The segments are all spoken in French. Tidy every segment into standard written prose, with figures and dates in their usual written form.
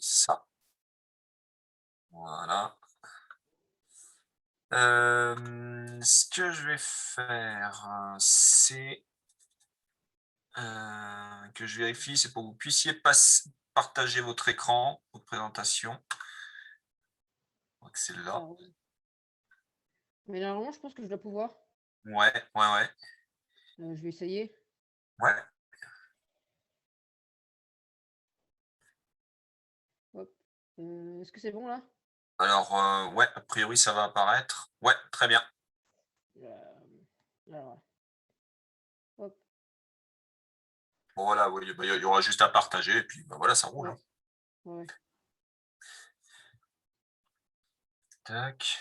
ça. Voilà. Ce que je vais faire, c'est, que je vérifie, c'est pour que vous puissiez partager votre écran, votre présentation. Je crois que c'est là. Alors, mais normalement, je pense que je dois pouvoir. Ouais, ouais, ouais. Je vais essayer. Ouais. Hop. Est-ce que c'est bon là? Alors, ouais, a priori, ça va apparaître. Ouais, très bien. Alors, hop. Bon, voilà, oui, bah, il y aura juste à partager et puis, bah, voilà, ça roule, hein. Ouais, ouais, ouais. Tac,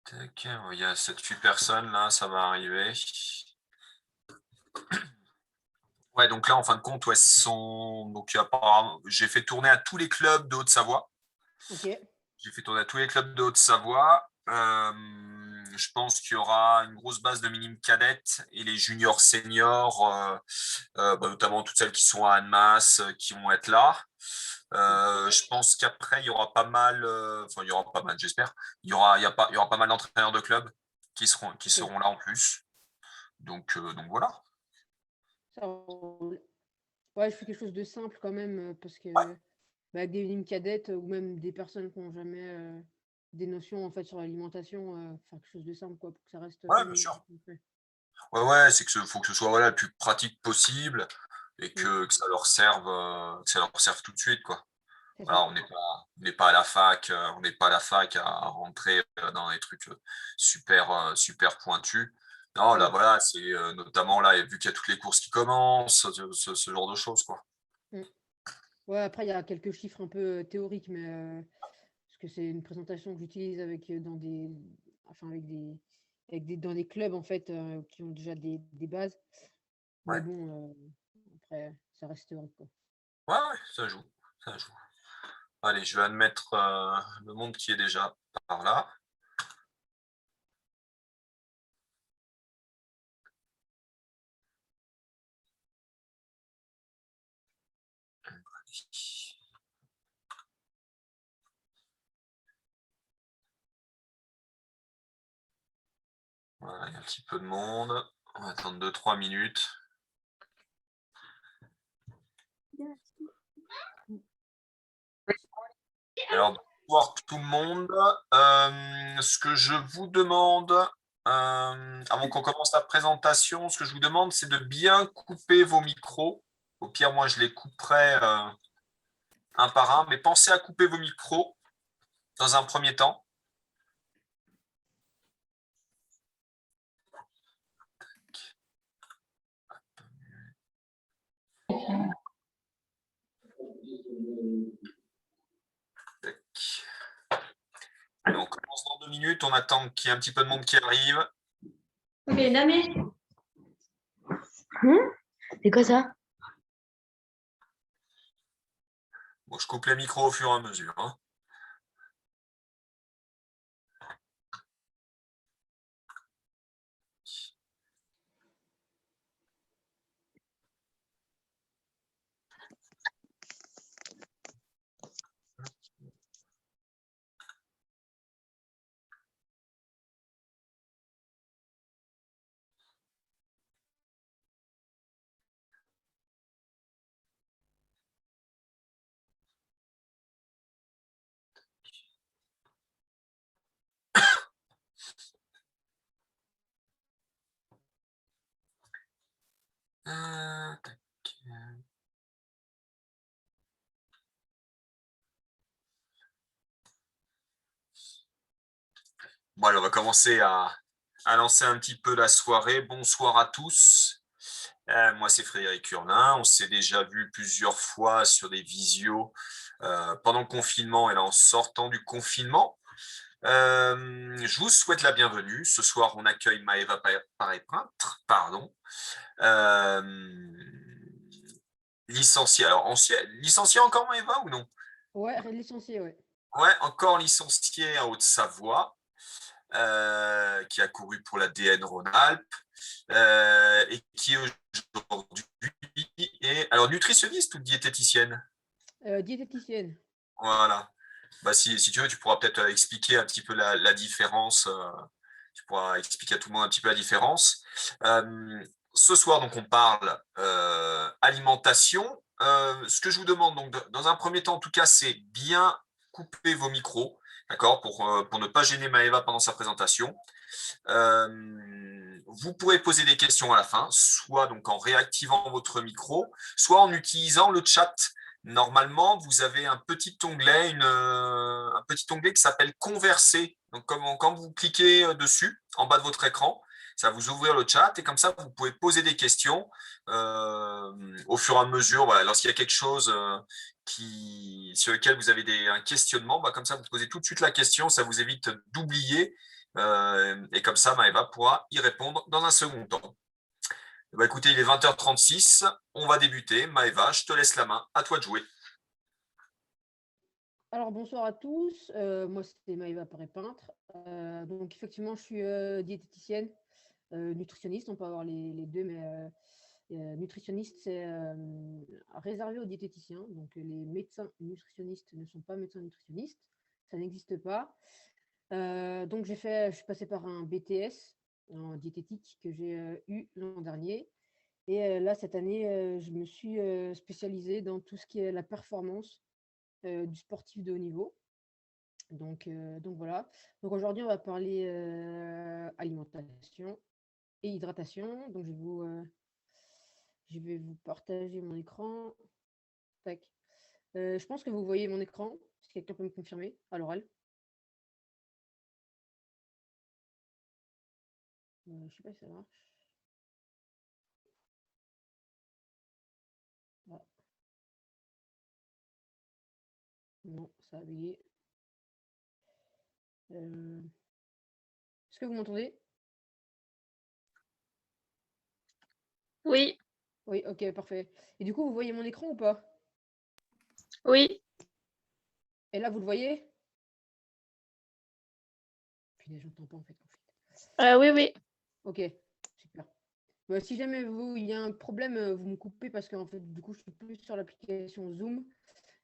tac. Il y a 7-8 personnes là, ça va arriver. Ouais, donc là, en fin de compte, ouais, donc, apparemment, j'ai fait tourner à tous les clubs de Haute-Savoie. Ok. J'ai fait tourner à tous les clubs de Haute-Savoie. Je pense qu'il y aura une grosse base de minimes cadettes et les juniors seniors, bah, notamment toutes celles qui sont à Annemasse, qui vont être là. Je pense qu'après, il y aura pas mal, enfin, il y aura pas mal, j'espère. Il y aura pas mal d'entraîneurs de clubs qui Ok. seront là en plus. Donc voilà. Ça roule. Ouais, je fais quelque chose de simple quand même, parce Ouais, que bah, avec des lignes cadettes ou même des personnes qui n'ont jamais des notions en fait sur l'alimentation, faire quelque chose de simple quoi, pour que ça reste ouais, bien quand même sûr. concret. Ouais, ouais, c'est faut que ce soit voilà, le plus pratique possible et Mm, que ça leur serve tout de suite, quoi. c'est Voilà, ça. on n'est pas à la fac, on n'est pas à la fac à rentrer dans des trucs super pointus. Non, là, Ouais. voilà, c'est notamment là, vu qu'il y a toutes les courses qui commencent, ce genre de choses, quoi. Mm. Ouais, après il y a quelques chiffres un peu théoriques, mais parce que c'est une présentation que j'utilise avec dans des, enfin avec des dans des clubs en fait qui ont déjà des bases. Mais Ouais, bon, après ça reste théorique quoi. ouais, ouais, ça joue, ça joue. Allez, je vais admettre le monde qui est déjà par là. Voilà, il y a un petit peu de monde. On va attendre 2-3 minutes. Alors, bonsoir tout le monde. Ce que je vous demande, avant qu'on commence la présentation, ce que je vous demande, c'est de bien couper vos micros. Au pire, moi, je les couperai un par un, mais pensez à couper vos micros dans un premier temps. Allez, on commence dans 2 minutes. On attend qu'il y ait un petit peu de monde qui arrive. Ok, Dami. C'est quoi ça? Bon, je coupe les micros au fur et à mesure, hein. Tac. Bon, allez, on va commencer à lancer un petit peu la soirée. Bonsoir à tous. Moi, c'est Frédéric Urlin. On s'est déjà vu plusieurs fois sur des visios pendant le confinement et là en sortant du confinement. Je vous souhaite la bienvenue. Ce soir, on accueille Maëva Paré-Peintre, pardon, euh, licenciée. Alors, licenciée encore Maëva ou non? Ouais, licencié, ouais. Ouais, encore licenciée en Haute-Savoie, qui a couru pour la DN Rhône-Alpes et qui aujourd'hui est alors nutritionniste ou diététicienne? Diététicienne. Voilà. Bah, si tu veux, tu pourras peut-être expliquer un petit peu la différence. Tu pourras expliquer à tout le monde un petit peu la différence. Ce soir, donc, on parle alimentation. Ce que je vous demande, donc, dans un premier temps, en tout cas, c'est bien couper vos micros, d'accord, pour ne pas gêner Maëva pendant sa présentation. Vous pourrez poser des questions à la fin, soit donc en réactivant votre micro, soit en utilisant le chat. Normalement, vous avez un petit onglet, un petit onglet qui s'appelle Converser. Donc, quand vous cliquez dessus, en bas de votre écran, ça va vous ouvrir le chat et comme ça, vous pouvez poser des questions au fur et à mesure. Voilà, lorsqu'il y a quelque chose sur lequel vous avez un questionnement, bah, comme ça, vous posez tout de suite la question, ça vous évite d'oublier et comme ça, Maëva pourra y répondre dans un second temps. Bah, écoutez, il est 20h36, on va débuter. Maëva, je te laisse la main, à toi de jouer. Alors bonsoir à tous, moi c'est Maëva Paré-Peintre. Donc effectivement je suis diététicienne, nutritionniste, on peut avoir les deux, mais nutritionniste c'est réservé aux diététiciens. Donc les médecins nutritionnistes ne sont pas médecins nutritionnistes, ça n'existe pas. Donc je suis passée par un BTS en diététique que j'ai eu l'an dernier. Et là cette année je me suis spécialisée dans tout ce qui est la performance du sportif de haut niveau. Donc voilà. Donc aujourd'hui, on va parler alimentation et hydratation. Donc je vais vous partager mon écran. Tac. Je pense que vous voyez mon écran. Si quelqu'un peut me confirmer à l'oral. Je ne sais pas si ça marche. Ah, non, ça a bugué. Est-ce que vous m'entendez? Oui, Oui, ok, parfait. Et du coup, vous voyez mon écran ou pas? oui. Et là, vous le voyez? Punaise, j'entends pas en fait. Oui, oui. Ok, super. Si jamais il y a un problème, vous me coupez parce qu'en fait, du coup, je suis plus sur l'application Zoom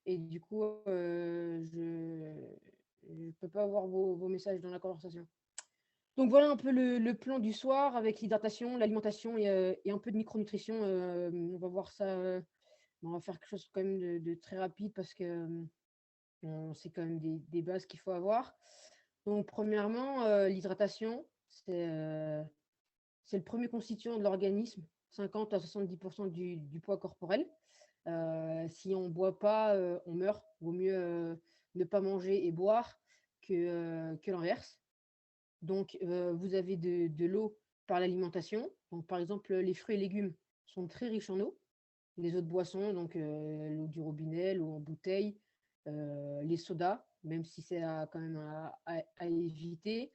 et du coup, je ne peux pas voir vos messages dans la conversation. Donc voilà un peu le plan du soir avec l'hydratation, l'alimentation et un peu de micronutrition. On va voir ça. On va faire quelque chose quand même de très rapide parce que c'est quand même des bases qu'il faut avoir. Donc premièrement, l'hydratation, c'est le premier constituant de l'organisme, 50 à 70% du poids corporel. Si on ne boit pas, on meurt. Vaut mieux ne pas manger et boire que l'inverse. Donc, vous avez de l'eau par l'alimentation. Donc, par exemple, les fruits et légumes sont très riches en eau. Les autres boissons, donc l'eau du robinet, l'eau en bouteille, les sodas, même si c'est quand même à éviter.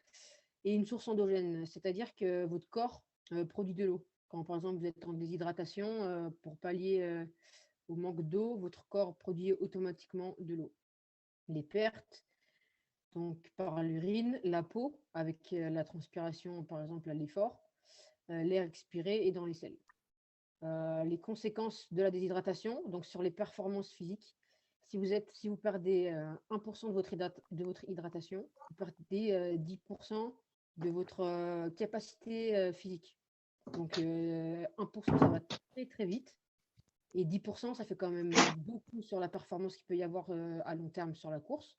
Et une source endogène, c'est-à-dire que votre corps produit de l'eau. Quand par exemple vous êtes en déshydratation, pour pallier au manque d'eau, votre corps produit automatiquement de l'eau. Les pertes, donc par l'urine, la peau, avec la transpiration par exemple à l'effort, l'air expiré et dans les selles. Les conséquences de la déshydratation, donc sur les performances physiques, si vous perdez 1% de votre hydratation, vous perdez 10% de votre capacité physique. Donc 1%, ça va très très vite. Et 10%, ça fait quand même beaucoup sur la performance qu'il peut y avoir à long terme sur la course.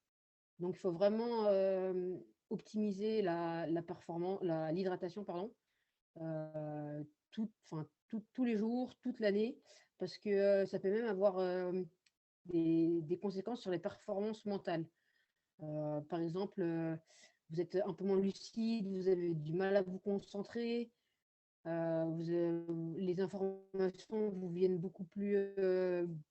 Donc il faut vraiment optimiser la performance, l'hydratation, pardon, tous les jours, toute l'année, parce que ça peut même avoir des conséquences sur les performances mentales. Par exemple, vous êtes un peu moins lucide, vous avez du mal à vous concentrer, les informations vous viennent beaucoup plus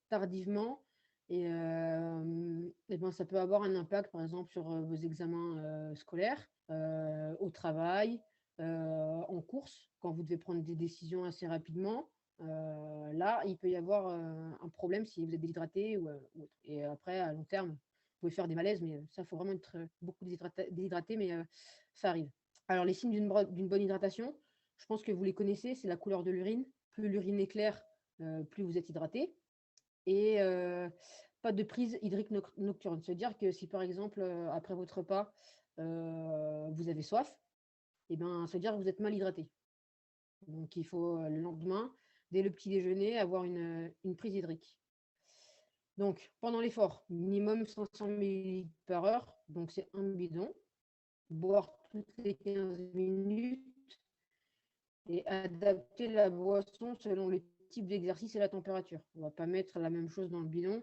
tardivement et ben, ça peut avoir un impact, par exemple, sur vos examens scolaires, au travail, en course, quand vous devez prendre des décisions assez rapidement. Là, il peut y avoir un problème si vous êtes déshydraté ou autre. Et après, à long terme, vous pouvez faire des malaises, mais ça, il faut vraiment être beaucoup déshydraté, mais ça arrive. Alors, les signes d'une bonne hydratation, je pense que vous les connaissez, c'est la couleur de l'urine. Plus l'urine est claire, plus vous êtes hydraté. Et pas de prise hydrique nocturne. C'est-à-dire que si, par exemple, après votre repas, vous avez soif, et ben, ça veut dire que vous êtes mal hydraté. Donc, il faut le lendemain, dès le petit déjeuner, avoir une prise hydrique. Donc, pendant l'effort, minimum 500 ml par heure, donc c'est un bidon. Boire toutes les 15 minutes et adapter la boisson selon le type d'exercice et la température. On ne va pas mettre la même chose dans le bidon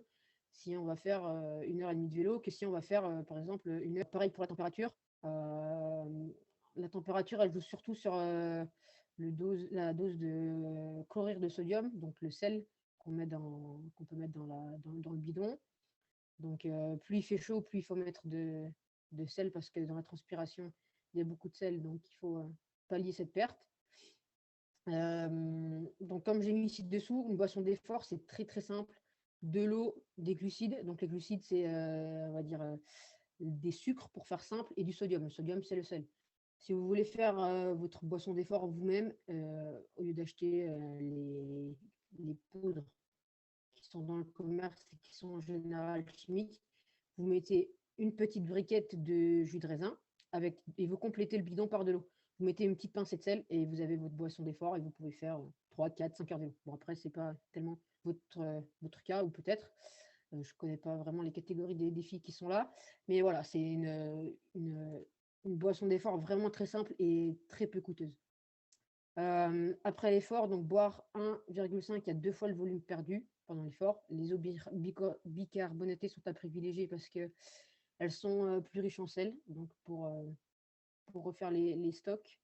si on va faire 1 heure et demie de vélo que si on va faire, par exemple, 1 heure. Pareil pour la température. La température, elle joue surtout sur la dose de chlorure de sodium, donc le sel qu'on peut mettre dans le bidon. Donc, plus il fait chaud, plus il faut mettre de sel parce que dans la transpiration, il y a beaucoup de sel, donc il faut pallier cette perte. Donc, comme j'ai mis ici dessous, une boisson d'effort, c'est très très simple. De l'eau, des glucides. Donc, les glucides, c'est, on va dire, des sucres pour faire simple et du sodium. Le sodium, c'est le sel. Si vous voulez faire votre boisson d'effort vous-même, au lieu d'acheter les poudres qui sont dans le commerce et qui sont en général chimiques, vous mettez une petite briquette de jus de raisin et vous complétez le bidon par de l'eau. Vous mettez une petite pincée de sel et vous avez votre boisson d'effort et vous pouvez faire 3, 4, 5 heures de vélo. Bon, après, ce n'est pas tellement votre cas, ou peut-être. Je ne connais pas vraiment les catégories des défis qui sont là. Mais voilà, c'est une boisson d'effort vraiment très simple et très peu coûteuse. Après l'effort, donc boire 1,5 à 2 fois le volume perdu pendant l'effort. Les eaux bicarbonatées sont à privilégier parce qu'elles sont plus riches en sel. Donc pour refaire les stocks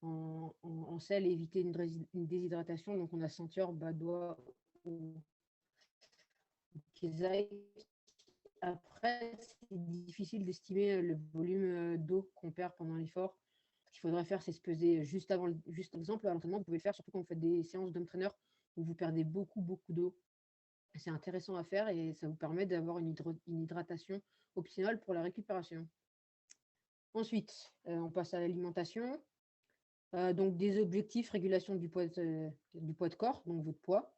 en sel et éviter une déshydratation. Donc on a Ceinture, Badois ou Kezaï. Après, c'est difficile d'estimer le volume d'eau qu'on perd pendant l'effort. Ce qu'il faudrait faire, c'est se peser juste avant, juste exemple, à l'entraînement, vous pouvez le faire surtout quand vous faites des séances d'home trainer où vous perdez beaucoup, beaucoup d'eau. C'est intéressant à faire et ça vous permet d'avoir une hydratation optimale pour la récupération. Ensuite, on passe à l'alimentation. Donc, des objectifs, régulation du poids de corps, donc votre poids,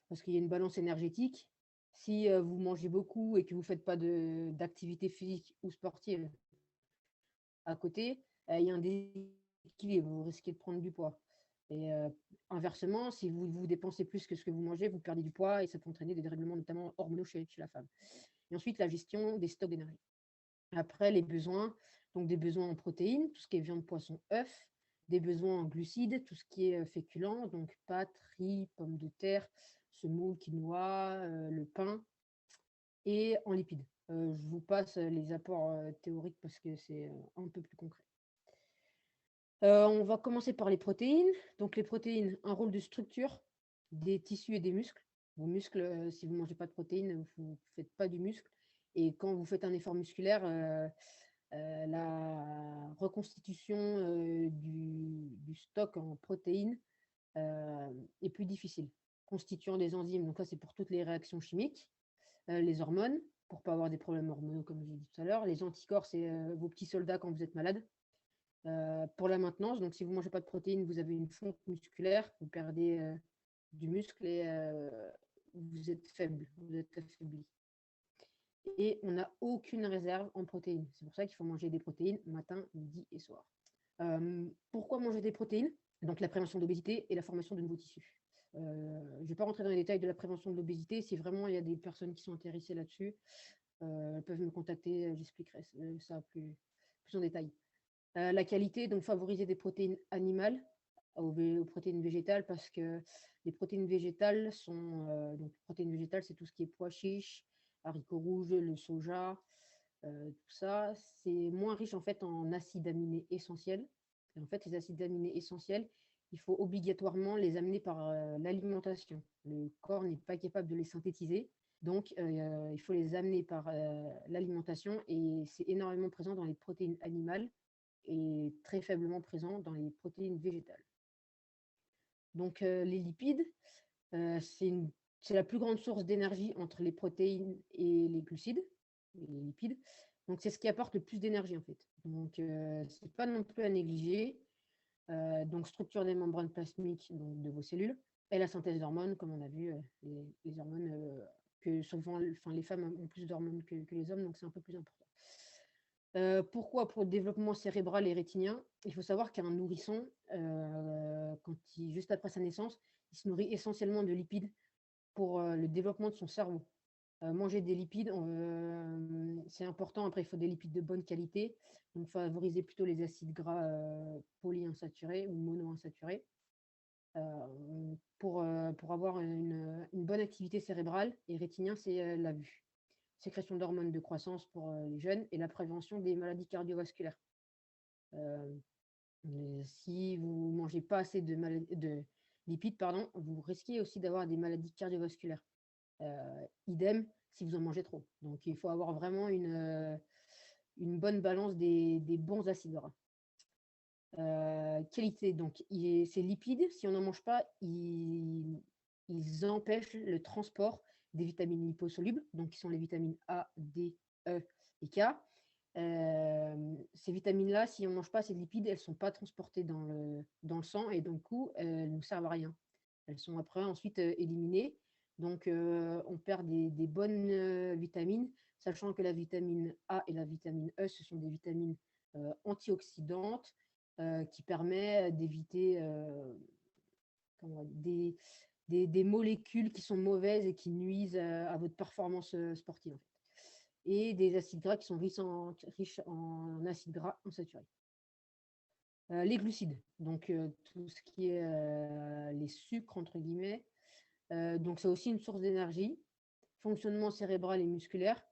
parce qu'il y a une balance énergétique. Si vous mangez beaucoup et que vous ne faites pas d'activité physique ou sportive à côté, il y a un déséquilibre, vous risquez de prendre du poids. Et inversement, si vous dépensez plus que ce que vous mangez, vous perdez du poids et ça peut entraîner des dérèglements notamment hormonaux chez la femme. Et ensuite, la gestion des stocks d'énergie. Après, les besoins, donc des besoins en protéines, tout ce qui est viande, poisson, œufs, des besoins en glucides, tout ce qui est féculent, donc pâtes, riz, pommes de terre, semoule, quinoa, le pain, et en lipides. Je vous passe les apports théoriques parce que c'est un peu plus concret. On va commencer par les protéines. Donc les protéines, un rôle de structure des tissus et des muscles. Vos muscles, si vous ne mangez pas de protéines, vous ne faites pas du muscle. Et quand vous faites un effort musculaire, la reconstitution du stock en protéines est plus difficile, constituant des enzymes. Donc ça, c'est pour toutes les réactions chimiques, les hormones, pour ne pas avoir des problèmes hormonaux, comme j'ai dit tout à l'heure. Les anticorps, c'est vos petits soldats quand vous êtes malade. Pour la maintenance, donc si vous ne mangez pas de protéines, vous avez une fonte musculaire, vous perdez du muscle et vous êtes faible, vous êtes affaibli. Et on n'a aucune réserve en protéines. C'est pour ça qu'il faut manger des protéines matin, midi et soir. Pourquoi manger des protéines? Donc la prévention de l'obésité et la formation de nouveaux tissus. Je ne vais pas rentrer dans les détails de la prévention de l'obésité. Si vraiment il y a des personnes qui sont intéressées là-dessus, elles peuvent me contacter, j'expliquerai ça plus en détail. La qualité, donc favoriser des protéines animales aux protéines végétales parce que les protéines végétales sont, donc protéines végétales, c'est tout ce qui est pois chiches, haricots rouges, le soja, tout ça, c'est moins riche en fait en acides aminés essentiels. Et en fait, les acides aminés essentiels, il faut obligatoirement les amener par l'alimentation. Le corps n'est pas capable de les synthétiser, donc il faut les amener par l'alimentation et c'est énormément présent dans les protéines animales et très faiblement présent dans les protéines végétales. Donc les lipides, c'est la plus grande source d'énergie entre les protéines et les glucides, les lipides. Donc c'est ce qui apporte le plus d'énergie en fait. Donc ce n'est pas non plus à négliger. Donc structure des membranes plasmiques donc, de vos cellules et la synthèse d'hormones, comme on a vu, les hormones que souvent, les femmes ont plus d'hormones que les hommes, donc c'est un peu plus important. Pourquoi? Pour le développement cérébral et rétinien, il faut savoir qu'un nourrisson, juste après sa naissance, il se nourrit essentiellement de lipides pour le développement de son cerveau. Manger des lipides, c'est important. Après, il faut des lipides de bonne qualité, donc favoriser plutôt les acides gras polyinsaturés ou monoinsaturés pour avoir une bonne activité cérébrale. Et rétinien, c'est la vue. Sécrétion d'hormones de croissance pour les jeunes et la prévention des maladies cardiovasculaires. Si vous ne mangez pas assez de lipides, pardon, vous risquez aussi d'avoir des maladies cardiovasculaires. Idem si vous en mangez trop. Donc, il faut avoir vraiment une bonne balance des bons acides gras. Qualité, donc, ces lipides, si on n'en mange pas, ils empêchent le transport des vitamines liposolubles, donc qui sont les vitamines A, D, E et K. Ces vitamines-là, si on ne mange pas ces lipides, elles ne sont pas transportées dans le sang et donc, du coup, elles ne nous servent à rien. Elles sont après ensuite éliminées. Donc, on perd des bonnes vitamines, sachant que la vitamine A et la vitamine E, ce sont des vitamines antioxydantes qui permettent d'éviter des molécules qui sont mauvaises et qui nuisent à votre performance sportive. En fait. Et des acides gras qui sont riches en acides gras insaturés. Les glucides, donc tout ce qui est les sucres, entre guillemets. Donc, c'est aussi une source d'énergie, fonctionnement cérébral et musculaire,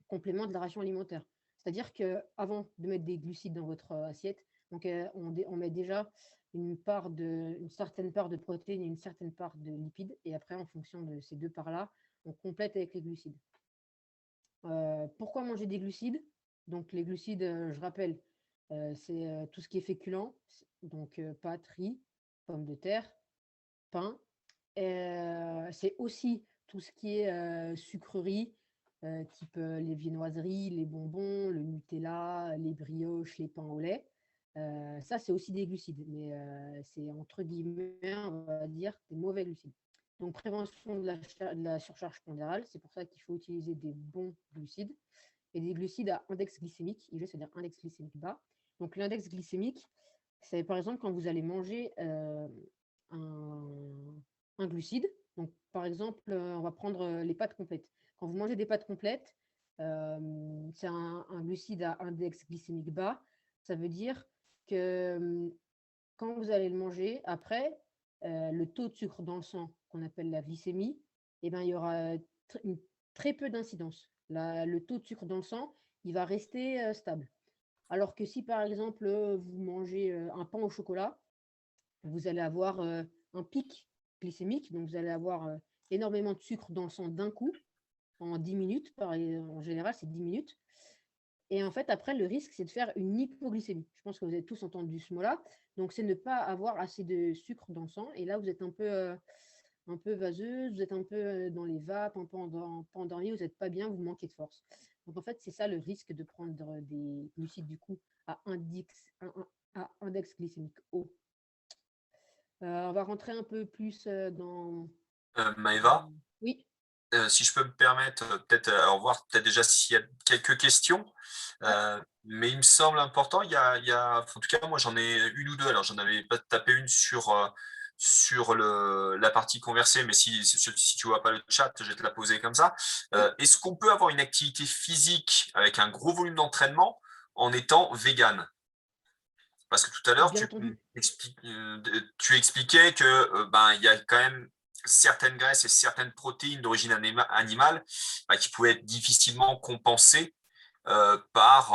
complément de la ration alimentaire. C'est-à-dire qu'avant de mettre des glucides dans votre assiette, donc, on met déjà une certaine part de protéines et une certaine part de lipides. Et après, en fonction de ces deux parts-là, on complète avec les glucides. Pourquoi manger des glucides? Donc, les glucides, je rappelle, c'est tout ce qui est féculent, donc pâtes, riz, pommes de terre, pain. C'est aussi tout ce qui est sucreries, type les viennoiseries, les bonbons, le Nutella, les brioches, les pains au lait. Ça, c'est aussi des glucides, mais c'est entre guillemets, on va dire, des mauvais glucides. Donc, prévention de la surcharge pondérale, c'est pour ça qu'il faut utiliser des bons glucides et des glucides à index glycémique, IG, c'est-à-dire index glycémique bas. Donc, l'index glycémique, c'est par exemple quand vous allez manger un glucide. Donc, par exemple, on va prendre les pâtes complètes. Quand vous mangez des pâtes complètes, c'est un glucide à index glycémique bas. Ça veut dire que quand vous allez le manger, après, le taux de sucre dans le sang, qu'on appelle la glycémie, eh ben, il y aura très peu d'incidence. Le taux de sucre dans le sang, il va rester stable. Alors que si, par exemple, vous mangez un pain au chocolat, vous allez avoir un pic glycémique, donc vous allez avoir énormément de sucre dans le sang d'un coup, en 10 minutes, en général, c'est 10 minutes. Et en fait, après, le risque, c'est de faire une hypoglycémie. Je pense que vous avez tous entendu ce mot-là. Donc, c'est ne pas avoir assez de sucre dans le sang. Et là, vous êtes un peu vaseuse, vous êtes un peu dans les vapes, un peu endormi, vous n'êtes pas bien, vous manquez de force. Donc, en fait, c'est ça le risque de prendre des glucides, du coup, à index glycémique haut. On va rentrer un peu plus dans… Maëva, Oui, si je peux me permettre, peut-être voir peut-être déjà s'il y a quelques questions. Mais il me semble important, en tout cas, moi j'en ai une ou deux. Alors j'en avais pas tapé une sur la partie conversée, mais si tu vois pas le chat, je vais te la poser comme ça. Est-ce qu'on peut avoir une activité physique avec un gros volume d'entraînement en étant vegan? Parce que tout à l'heure, bien entendu. tu expliquais que il y a quand même certaines graisses et certaines protéines d'origine animale qui pouvaient être difficilement compensées par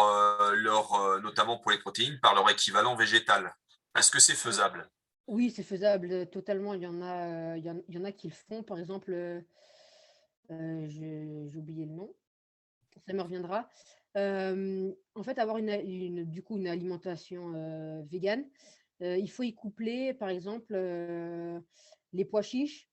notamment pour les protéines, par leur équivalent végétal. Est-ce que c'est faisable? Oui, c'est faisable totalement. Il y en a, il y en a qui le font. Par exemple, j'ai oublié le nom. Ça me reviendra. En fait, avoir du coup, une alimentation végane, il faut y coupler, par exemple, les pois chiches.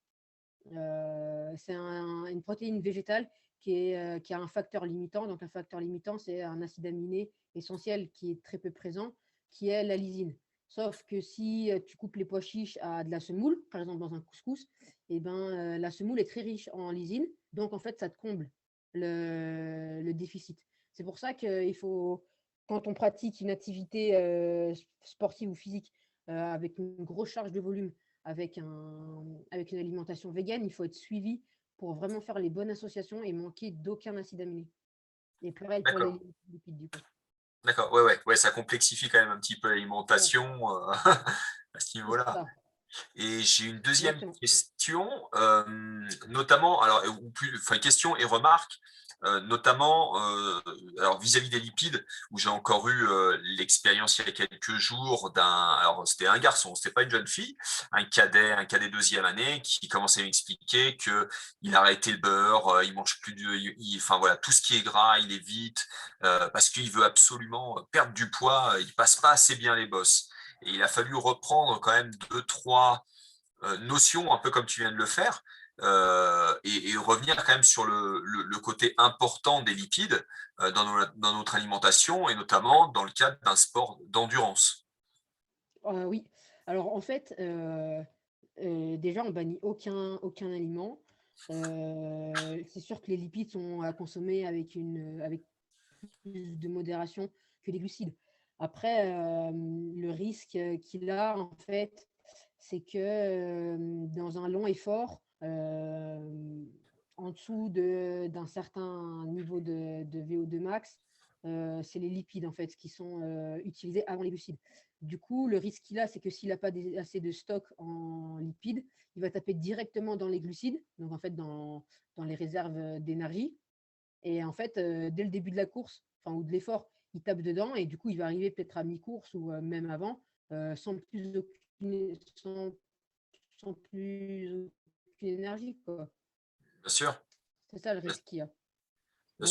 C'est une protéine végétale qui a un facteur limitant. Donc, un facteur limitant, c'est un acide aminé essentiel qui est très peu présent, qui est la lysine. Sauf que si tu coupes les pois chiches à de la semoule, par exemple dans un couscous, eh ben, la semoule est très riche en lysine. Donc, en fait, ça te comble le déficit. C'est pour ça qu'il faut, quand on pratique une activité sportive ou physique avec une grosse charge de volume, avec une alimentation végane, il faut être suivi pour vraiment faire les bonnes associations et manquer d'aucun acide aminé. Et pareil pour les D'accord. lipides, du coup. D'accord. Ouais, ça complexifie quand même un petit peu Ouais, l'alimentation à ce c'est niveau-là. ça, Et j'ai une deuxième exactement. question, notamment, alors, ou plus, enfin, question et remarque, notamment, alors vis-à-vis des lipides, où j'ai encore eu l'expérience il y a quelques jours alors c'était un garçon, c'était pas une jeune fille, un cadet deuxième année, qui commençait à m'expliquer que il a arrêté le beurre, il mange plus enfin voilà, tout ce qui est gras, il évite, parce qu'il veut absolument perdre du poids, il passe pas assez bien les bosses. Et il a fallu reprendre quand même deux, trois notions, un peu comme tu viens de le faire, et revenir quand même sur le côté important des lipides dans notre alimentation, et notamment dans le cadre d'un sport d'endurance. Oui. Alors, en fait, déjà, on bannit aucun aliment. C'est sûr que les lipides sont à consommer avec plus de modération que les glucides. Après, le risque qu'il a, en fait, c'est que dans un long effort, en dessous d'un certain niveau de VO2 max, c'est les lipides, en fait, qui sont utilisés avant les glucides. Du coup, le risque qu'il a, c'est que s'il n'a pas assez de stock en lipides, il va taper directement dans les glucides, donc en fait dans les réserves d'énergie. Et en fait, dès le début de la course, enfin, ou de l'effort, il tape dedans et du coup, il va arriver peut-être à mi-course ou même avant, sans, sans plus aucune énergie, quoi. Bien sûr, C'est ça le bien risque qu'il y a. bien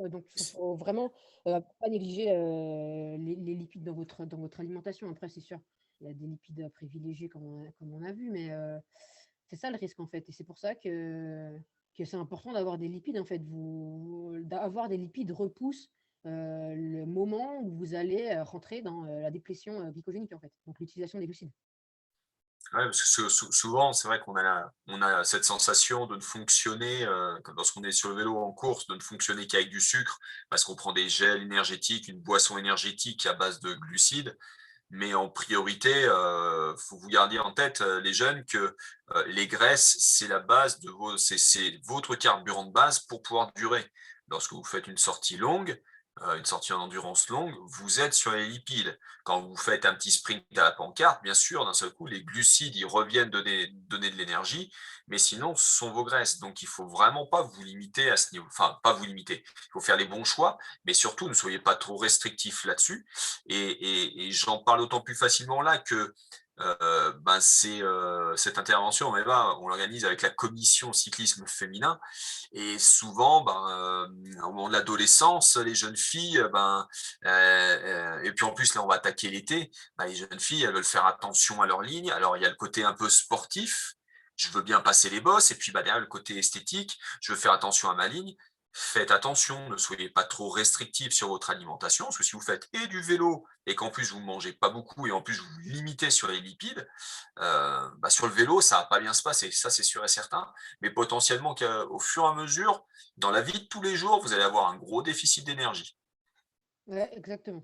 Donc, sûr. faut vraiment pas négliger les lipides dans votre alimentation. Après, c'est sûr, il y a des lipides à privilégier, comme on a vu, mais c'est ça le risque, en fait. Et c'est pour ça que c'est important d'avoir des lipides, en fait. D'avoir des lipides repousse le moment où vous allez rentrer dans la déplétion glycogénique, en fait. Donc, l'utilisation des glucides. Ouais, parce que souvent, c'est vrai qu'on a, on a cette sensation de ne fonctionner, lorsqu'on est sur le vélo en course, de ne fonctionner qu'avec du sucre, parce qu'on prend des gels énergétiques, une boisson énergétique à base de glucides. Mais en priorité, faut vous garder en tête, les jeunes, que les graisses, c'est la base de c'est votre carburant de base pour pouvoir durer. Lorsque vous faites une sortie longue, une sortie en endurance longue, vous êtes sur les lipides. Quand vous faites un petit sprint à la pancarte, bien sûr, d'un seul coup, les glucides, ils reviennent donner de l'énergie, mais sinon, ce sont vos graisses. Donc, il faut vraiment pas vous limiter à ce niveau. Enfin, pas vous limiter. Il faut faire les bons choix, mais surtout, ne soyez pas trop restrictifs là-dessus. Et j'en parle d'autant plus facilement là que cette intervention, on l'organise avec la commission cyclisme féminin. Et souvent, au moment de l'adolescence, les jeunes filles, et puis en plus, là, on va attaquer l'été, les jeunes filles, elles veulent faire attention à leur ligne. Alors, il y a le côté un peu sportif. Je veux bien passer les bosses, et puis derrière le côté esthétique, je veux faire attention à ma ligne. Faites attention, ne soyez pas trop restrictifs sur votre alimentation, parce que si vous faites et du vélo et qu'en plus vous ne mangez pas beaucoup et en plus vous vous limitez sur les lipides, sur le vélo, ça va pas bien se passer, ça c'est sûr et certain. Mais potentiellement qu'au fur et à mesure, dans la vie de tous les jours, vous allez avoir un gros déficit d'énergie. Ouais, exactement.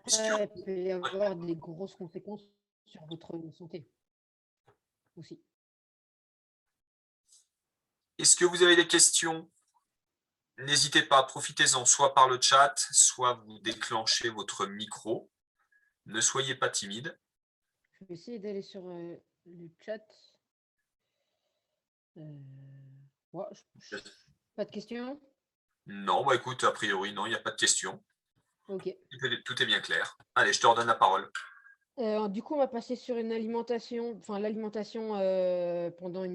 Est-ce que, Après, il peut y avoir des grosses conséquences sur votre santé aussi. est-ce que vous avez des questions? N'hésitez pas, profitez-en, soit par le chat, soit vous déclenchez votre micro. Ne soyez pas timide. Je vais essayer d'aller sur le chat. Ouais, pas de questions? Non, écoute, a priori, non, il n'y a pas de questions. Ok. Tout est bien clair. Allez, je te redonne la parole. Du coup, on va passer sur une alimentation, enfin l'alimentation pendant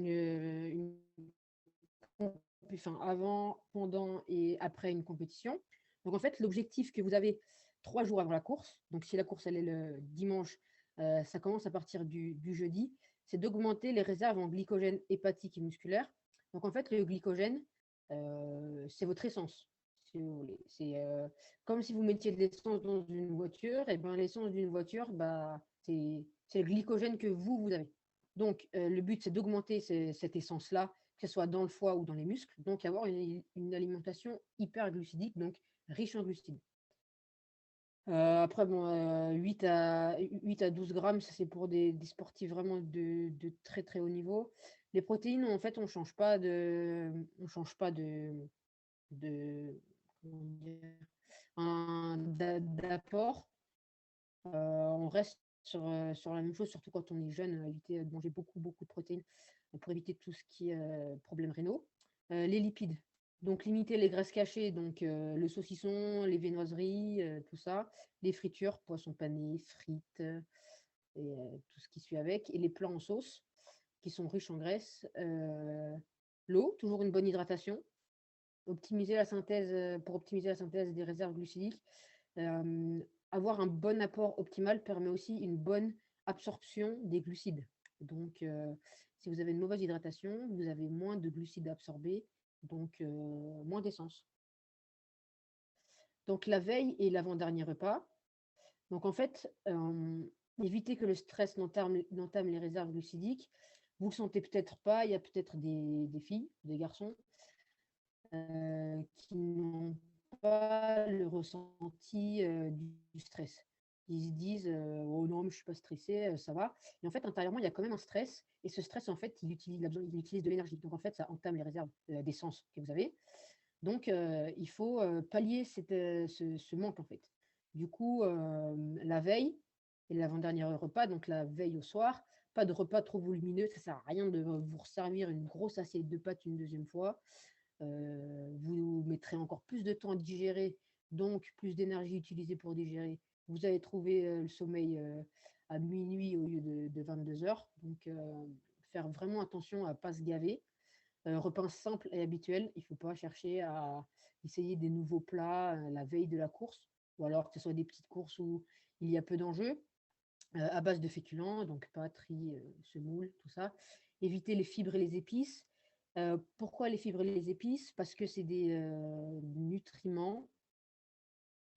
enfin avant, pendant et après une compétition. Donc en fait, l'objectif que vous avez 3 jours avant la course, donc si la course elle est le dimanche, ça commence à partir du jeudi, c'est d'augmenter les réserves en glycogène hépatique et musculaire. Donc en fait, le glycogène, c'est votre essence, si vous voulez. C'est comme si vous mettiez de l'essence dans une voiture, et ben l'essence d'une voiture, c'est le glycogène que vous avez. Donc le but, c'est d'augmenter cette essence-là que ce soit dans le foie ou dans les muscles, donc avoir une alimentation hyperglucidique, donc riche en glucides. Après, bon, 8 à 12 grammes, ça c'est pour des sportifs vraiment de très très haut niveau. Les protéines, en fait, on change pas de comment dire, d'apport. On reste sur la même chose, surtout quand on est jeune, éviter de manger beaucoup, beaucoup de protéines pour éviter tout ce qui est problèmes rénaux. Les lipides, donc limiter les graisses cachées, donc le saucisson, les viennoiseries, tout ça, les fritures, poissons panés, frites et tout ce qui suit avec, et les plats en sauce qui sont riches en graisse. L'eau, toujours une bonne hydratation. Pour optimiser la synthèse des réserves glucidiques. Euh, Avoir un bon apport optimal permet aussi une bonne absorption des glucides. Donc, si vous avez une mauvaise hydratation, vous avez moins de glucides absorbés, donc moins d'essence. Donc, la veille et l'avant-dernier repas. Donc, en fait, éviter que le stress n'entame les réserves glucidiques. Vous ne le sentez peut-être pas, il y a peut-être des filles, des garçons qui n'ont pas le ressenti du stress. Ils se disent oh non, mais je ne suis pas stressé, ça va. Et en fait, intérieurement, il y a quand même un stress. Et ce stress, en fait, il utilise de l'énergie. Donc, en fait, ça entame les réserves d'essence que vous avez. Donc, il faut pallier ce manque, en fait. Du coup, la veille et l'avant-dernier repas, donc la veille au soir, pas de repas trop volumineux. Ça ne sert à rien de vous resservir une grosse assiette de pâtes une deuxième fois. Vous mettrez encore plus de temps à digérer, donc plus d'énergie utilisée pour digérer. Vous allez trouver le sommeil à minuit au lieu de 22 heures. Donc, faire vraiment attention à ne pas se gaver. Repas simple et habituel. Il ne faut pas chercher à essayer des nouveaux plats la veille de la course, ou alors que ce soit des petites courses où il y a peu d'enjeux, à base de féculents, donc pâtes, riz, semoule, tout ça. Éviter les fibres et les épices. Pourquoi les fibres et les épices? Parce que c'est des nutriments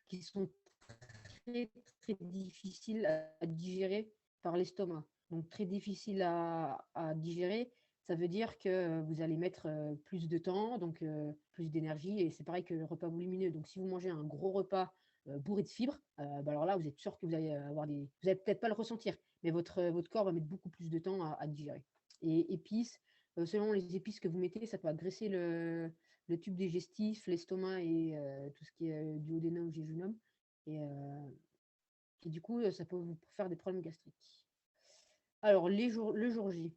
qui sont très, très difficiles à digérer par l'estomac. Donc, très difficile à digérer, ça veut dire que vous allez mettre plus de temps, donc plus d'énergie, et c'est pareil que le repas volumineux. Donc, si vous mangez un gros repas bourré de fibres, alors là, vous êtes sûr que vous allez avoir des. Vous n'allez peut-être pas le ressentir, mais votre corps va mettre beaucoup plus de temps à digérer. Et épices, selon les épices que vous mettez, ça peut agresser le tube digestif, l'estomac et tout ce qui est duodénum, jéjunum. Et du coup, ça peut vous faire des problèmes gastriques. Alors, le jour J,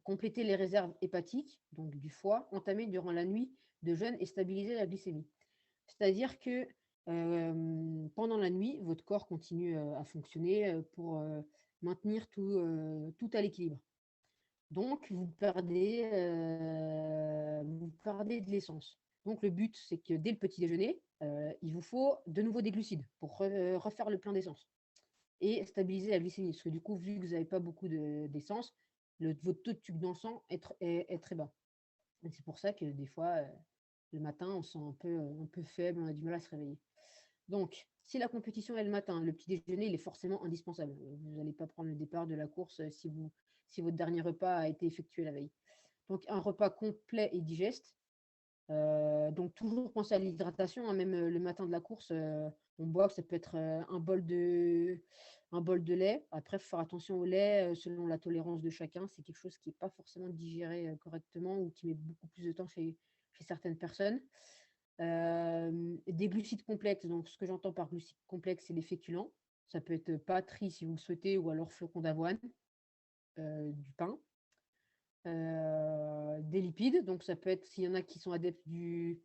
compléter les réserves hépatiques, donc du foie, entamé durant la nuit de jeûne et stabiliser la glycémie. C'est-à-dire que pendant la nuit, votre corps continue à fonctionner pour maintenir tout à l'équilibre. Donc, vous perdez de l'essence. Donc, le but, c'est que dès le petit déjeuner, il vous faut de nouveau des glucides pour refaire le plein d'essence et stabiliser la glycémie. Parce que du coup, vu que vous n'avez pas beaucoup d'essence, votre taux de sucre dans le sang est très bas. Et c'est pour ça que des fois, le matin, on se sent un peu faible, on a du mal à se réveiller. Donc, si la compétition est le matin, le petit déjeuner, il est forcément indispensable. Vous n'allez pas prendre le départ de la course si votre dernier repas a été effectué la veille. Donc, un repas complet et digeste. Donc, toujours penser à l'hydratation, hein, même le matin de la course, on boit, ça peut être un bol de lait. Après, il faut faire attention au lait selon la tolérance de chacun. C'est quelque chose qui n'est pas forcément digéré correctement ou qui met beaucoup plus de temps chez certaines personnes. Des glucides complexes. Donc, ce que j'entends par glucides complexes, c'est les féculents. Ça peut être pâtes, riz si vous le souhaitez, ou alors flocons d'avoine, du pain. Des lipides, donc ça peut être, s'il y en a qui sont adeptes du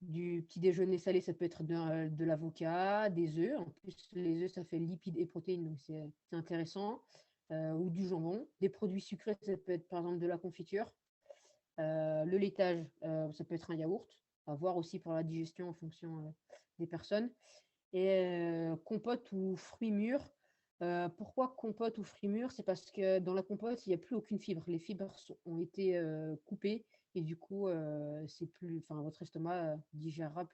petit déjeuner salé, ça peut être de l'avocat, des œufs. En plus, les œufs, ça fait lipides et protéines, donc c'est intéressant. Ou du jambon. Des produits sucrés, ça peut être par exemple de la confiture. Le laitage, ça peut être un yaourt, à voir aussi pour la digestion en fonction des personnes. Et compote ou fruits mûrs. Pourquoi compote ou fruits mûrs? C'est parce que dans la compote, il n'y a plus aucune fibre. Les fibres ont été coupées et du coup, votre estomac digérera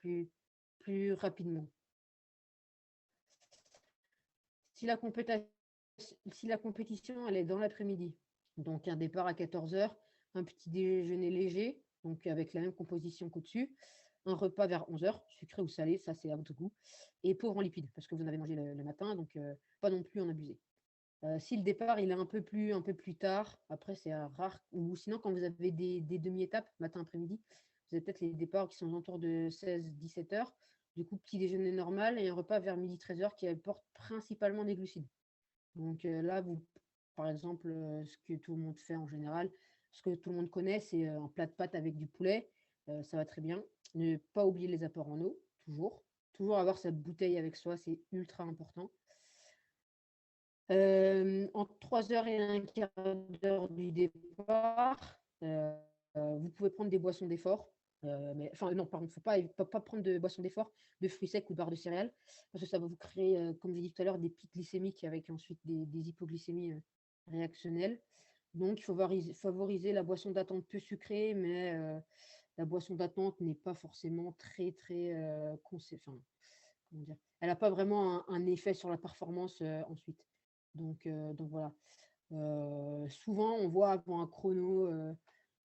plus rapidement. Si la, compétition elle est dans l'après-midi, donc un départ à 14 heures, un petit déjeuner léger, donc avec la même composition qu'au-dessus, un repas vers 11 heures, sucré ou salé, ça c'est à votre goût, et pauvre en lipides, parce que vous en avez mangé le matin, donc pas non plus en abuser. Si le départ il est un peu plus tard, après c'est rare, ou sinon quand vous avez des demi-étapes, matin, après-midi, vous avez peut-être les départs qui sont aux alentours de 16-17 heures. Du coup, petit déjeuner normal et un repas vers midi 13 heures qui apporte principalement des glucides. Donc là, par exemple, ce que tout le monde fait en général, ce que tout le monde connaît, c'est un plat de pâtes avec du poulet. Ça va très bien. Ne pas oublier les apports en eau, toujours. Toujours avoir sa bouteille avec soi, c'est ultra important. Entre 3 heures et un quart d'heure du départ, vous pouvez prendre des boissons d'effort. Enfin, non, pardon, il ne faut pas prendre de boissons d'effort, de fruits secs ou de barres de céréales, parce que ça va vous créer, comme j'ai dit tout à l'heure, des pics glycémiques avec ensuite des hypoglycémies réactionnelles. Donc, il faut favoriser la boisson d'attente peu sucrée, mais la boisson d'attente n'est pas forcément très, très enfin, comment dire, elle n'a pas vraiment un effet sur la performance ensuite. Donc voilà. Souvent, on voit avant un chrono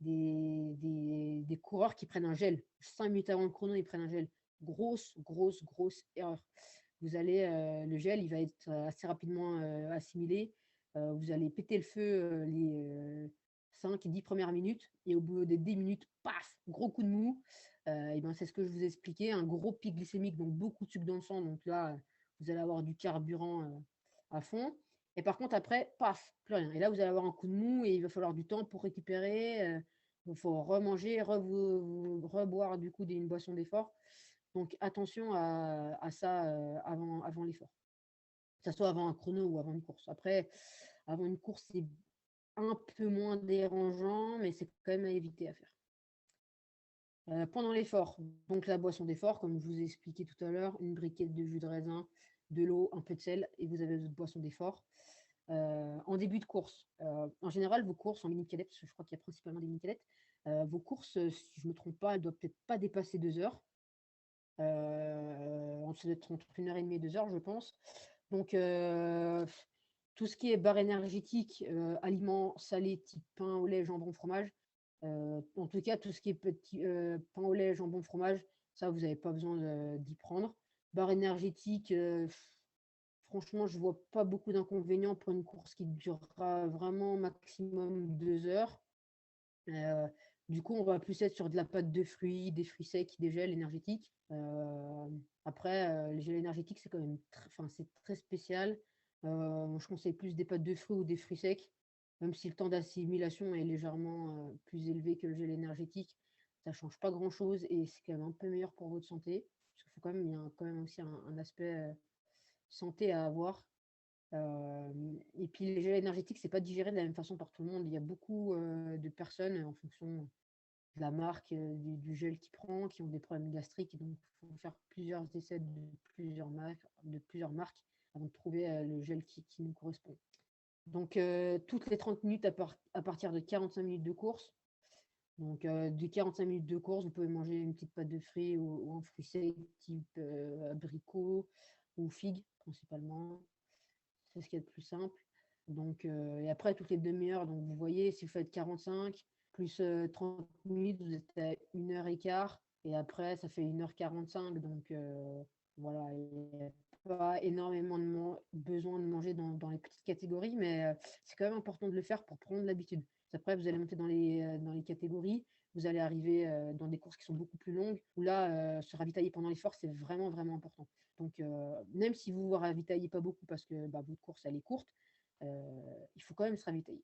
des coureurs qui prennent un gel. 5 minutes avant le chrono, ils prennent un gel. Grosse, grosse, grosse erreur. Le gel, il va être assez rapidement assimilé. Vous allez péter le feu les 5-10 premières minutes et au bout des 10 minutes, paf, gros coup de mou. Et ben, c'est ce que je vous ai expliqué, un gros pic glycémique, donc beaucoup de sucre dans le sang. Donc là, vous allez avoir du carburant à fond. Et par contre, après, paf, plus rien. Et là, vous allez avoir un coup de mou et il va falloir du temps pour récupérer. Il faut remanger, reboire du coup une boisson d'effort. Donc attention à ça avant l'effort. Que ce soit avant un chrono ou avant une course. Après, avant une course, c'est un peu moins dérangeant, mais c'est quand même à éviter à faire. Pendant l'effort, donc la boisson d'effort, comme je vous ai expliqué tout à l'heure, une briquette de jus de raisin, de l'eau, un peu de sel, et vous avez votre boisson d'effort. En début de course, en général, vos courses en mini cadette, parce que je crois qu'il y a principalement des mini cadettes, vos courses, si je ne me trompe pas, elles ne doivent peut-être pas dépasser 2 heures. Ça doit être entre 1 heure et demie et 2 heures, je pense. Donc, tout ce qui est barre énergétique, aliments salés type pain au lait, jambon, fromage, en tout cas, tout ce qui est petit pain au lait, jambon, fromage, ça, vous n'avez pas besoin d'y prendre. Barre énergétique, franchement, je ne vois pas beaucoup d'inconvénients pour une course qui durera vraiment maximum 2 heures. Euh, du coup, on va plus être sur de la pâte de fruits, des fruits secs, des gels énergétiques. Après, les gels énergétiques, c'est quand même c'est très spécial. Je conseille plus des pâtes de fruits ou des fruits secs, même si le temps d'assimilation est légèrement plus élevé que le gel énergétique. Ça ne change pas grand-chose et c'est quand même un peu meilleur pour votre santé. Parce qu'il faut quand même, il y a quand même aussi un aspect santé à avoir. Et puis les gels énergétiques, c'est pas digéré de la même façon par tout le monde. Il y a beaucoup de personnes en fonction de la marque du gel qu'ils prennent, qui ont des problèmes gastriques. Et donc, il faut faire plusieurs essais de plusieurs marques avant de trouver le gel qui nous correspond. Donc, toutes les 30 minutes à partir de 45 minutes de course. Donc, de 45 minutes de course, vous pouvez manger une petite pâte de fruits ou un fruit sec type abricot ou figue principalement. C'est ce qu'il y a de plus simple. Donc, et après, toutes les demi-heures, donc vous voyez, si vous faites 45 plus 30 minutes, vous êtes à 1 h 15. Et après, ça fait 1 h 45. Donc, voilà, il n'y a pas énormément besoin de manger dans les petites catégories, mais c'est quand même important de le faire pour prendre l'habitude. Après, vous allez monter dans les catégories. Vous allez arriver dans des courses qui sont beaucoup plus longues, où là, se ravitailler pendant l'effort, c'est vraiment, vraiment important. Donc, même si vous ne vous ravitaillez pas beaucoup parce que votre course, elle est courte, il faut quand même se ravitailler.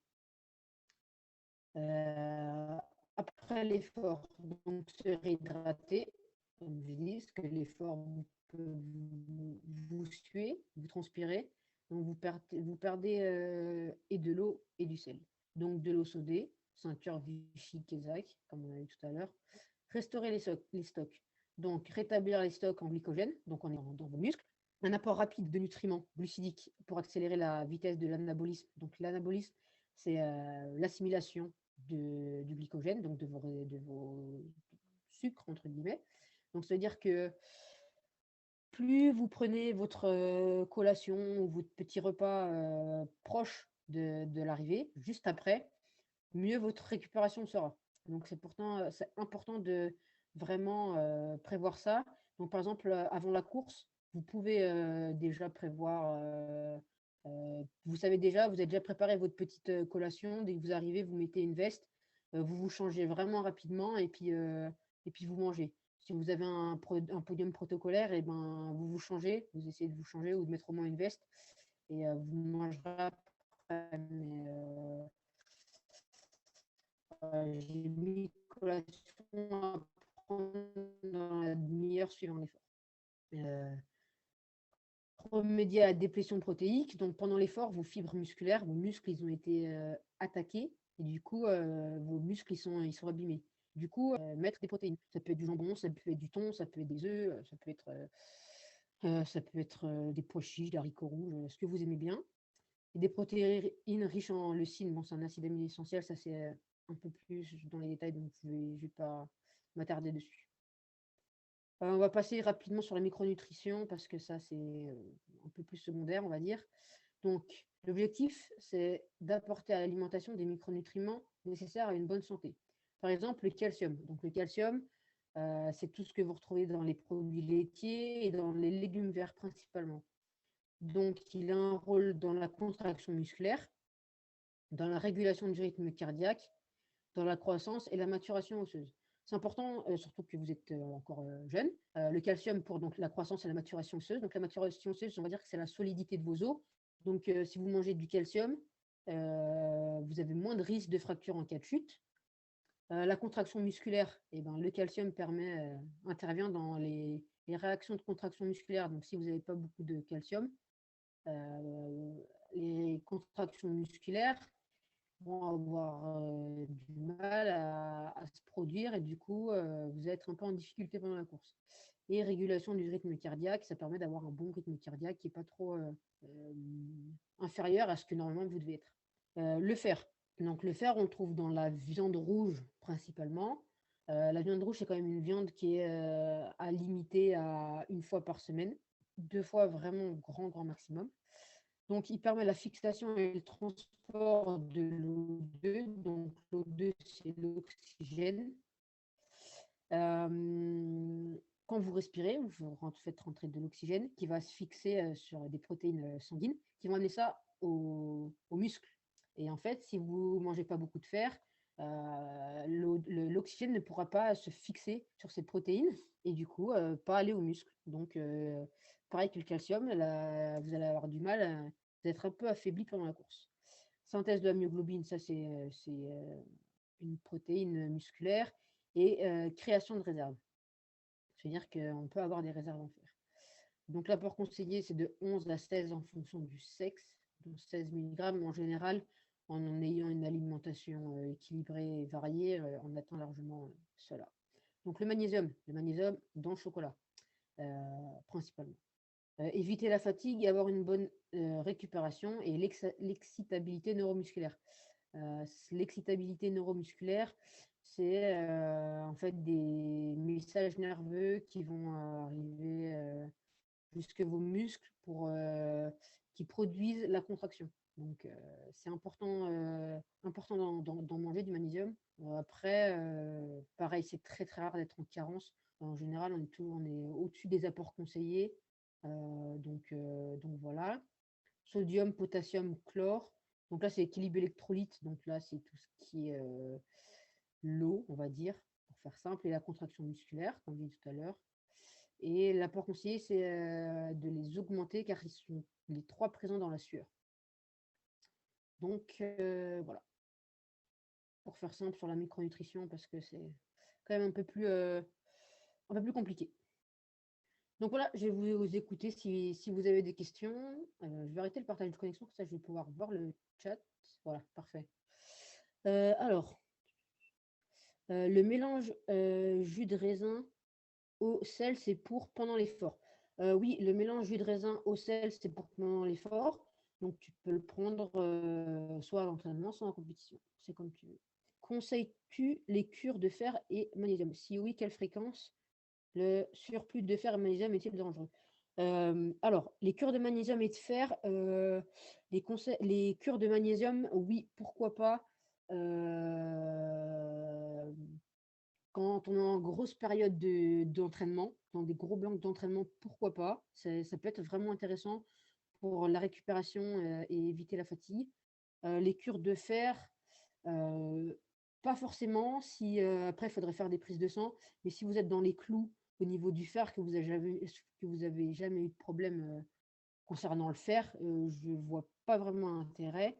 Après l'effort, donc se réhydrater, comme je dis, parce que l'effort peut vous suer, vous transpirez, donc vous perdez et de l'eau et du sel. Donc de l'eau sodée, ceinture Vichy Kézak, comme on a vu tout à l'heure. Restaurer les stocks. Donc rétablir les stocks en glycogène, donc on est dans vos muscles. Un apport rapide de nutriments glucidiques pour accélérer la vitesse de l'anabolisme. Donc l'anabolisme, c'est l'assimilation du glycogène, donc de vos sucres, entre guillemets. Donc, ça veut dire que plus vous prenez votre collation ou votre petit repas proche de l'arrivée, juste après, mieux votre récupération sera. Donc c'est important de vraiment prévoir ça. Donc par exemple, avant la course, vous pouvez déjà prévoir, vous savez déjà, vous avez déjà préparé votre petite collation. Dès que vous arrivez, vous mettez une veste, vous vous changez vraiment rapidement et puis vous mangez. Si vous avez un podium protocolaire, et ben, vous vous changez, vous essayez de vous changer ou de mettre au moins une veste et vous mangerez après. Mais j'ai mis collation à prendre dans la demi-heure suivant l'effort. Euh, Remédier à la déplétion protéique. Donc pendant l'effort, vos fibres musculaires, vos muscles, ils ont été attaqués et du coup, vos muscles, ils sont abîmés. Du coup, mettre des protéines. Ça peut être du jambon, ça peut être du thon, ça peut être des œufs, ça peut être des pois chiches, des haricots rouges, ce que vous aimez bien. Et des protéines riches en leucine, bon, c'est un acide aminé essentiel, ça c'est un peu plus dans les détails, donc je ne vais pas m'attarder dessus. On va passer rapidement sur la micronutrition parce que ça c'est un peu plus secondaire, on va dire. Donc, l'objectif, c'est d'apporter à l'alimentation des micronutriments nécessaires à une bonne santé. Par exemple, le calcium. Donc, le calcium, c'est tout ce que vous retrouvez dans les produits laitiers et dans les légumes verts principalement. Donc, il a un rôle dans la contraction musculaire, dans la régulation du rythme cardiaque, dans la croissance et la maturation osseuse. C'est important, surtout que vous êtes encore jeune. Le calcium pour donc, la croissance et la maturation osseuse. Donc, la maturation osseuse, on va dire que c'est la solidité de vos os. Donc, si vous mangez du calcium, vous avez moins de risque de fracture en cas de chute. La contraction musculaire, eh ben, le calcium intervient dans les réactions de contraction musculaire. Donc, si vous n'avez pas beaucoup de calcium, les contractions musculaires vont avoir du mal à se produire et du coup, vous allez être un peu en difficulté pendant la course. Et régulation du rythme cardiaque, ça permet d'avoir un bon rythme cardiaque qui n'est pas trop inférieur à ce que normalement vous devez être. Le fer. Donc le fer, on le trouve dans la viande rouge principalement. La viande rouge, c'est quand même une viande qui est à limiter à une fois par semaine, 2 fois vraiment grand maximum. Donc, il permet la fixation et le transport de l'O2. Donc, l'O2, c'est l'oxygène. Quand vous respirez, vous faites rentrer de l'oxygène qui va se fixer sur des protéines sanguines qui vont amener ça aux muscles. Et en fait, si vous ne mangez pas beaucoup de fer, l'oxygène ne pourra pas se fixer sur ces protéines et du coup, pas aller aux muscles. Donc, pareil que le calcium, vous allez avoir du mal, vous êtes un peu affaibli pendant la course. Synthèse de la myoglobine, ça c'est une protéine musculaire et création de réserves. C'est-à-dire qu'on peut avoir des réserves en fer. Donc l'apport conseillé, c'est de 11 à 16 en fonction du sexe, donc 16 mg en général, en ayant une alimentation équilibrée et variée, on atteint largement cela. Donc le magnésium dans le chocolat, principalement. Éviter la fatigue et avoir une bonne récupération et l'excitabilité neuromusculaire. L'excitabilité neuromusculaire, c'est en fait des messages nerveux qui vont arriver jusque vos muscles qui produisent la contraction. Donc, c'est important d'en manger du magnésium. Après, pareil, c'est très rare d'être en carence. En général, on est au-dessus des apports conseillés. Donc voilà. Sodium, potassium, chlore. Donc là, c'est l'équilibre électrolyte. Donc là, c'est tout ce qui est l'eau, on va dire, pour faire simple, et la contraction musculaire, comme je dit tout à l'heure. Et l'apport conseillé, c'est de les augmenter car ils sont les 3 présents dans la sueur. Donc voilà, pour faire simple sur la micronutrition, parce que c'est quand même un peu plus compliqué. Donc voilà, je vais vous écouter si vous avez des questions. Je vais arrêter le partage de connexion, comme ça je vais pouvoir voir le chat. Voilà, parfait. Alors, le mélange jus de raisin au sel, c'est pour pendant l'effort. Oui, le mélange jus de raisin au sel, c'est pour pendant l'effort. Donc, tu peux le prendre soit à l'entraînement, soit en compétition. C'est comme tu veux. Conseilles-tu les cures de fer et magnésium? Si oui, quelle fréquence? Le surplus de fer et magnésium est-il dangereux? Alors, les cures de magnésium et de fer, les cures de magnésium, oui, pourquoi pas. Euh, Quand on est en grosse période d'entraînement, dans des gros blocs d'entraînement, pourquoi pas? Ça peut être vraiment intéressant pour la récupération et éviter la fatigue. Les cures de fer, euh, pas forcément. Si, après, il faudrait faire des prises de sang. Mais si vous êtes dans les clous au niveau du fer, que vous avez jamais eu de problème concernant le fer, je ne vois pas vraiment intérêt.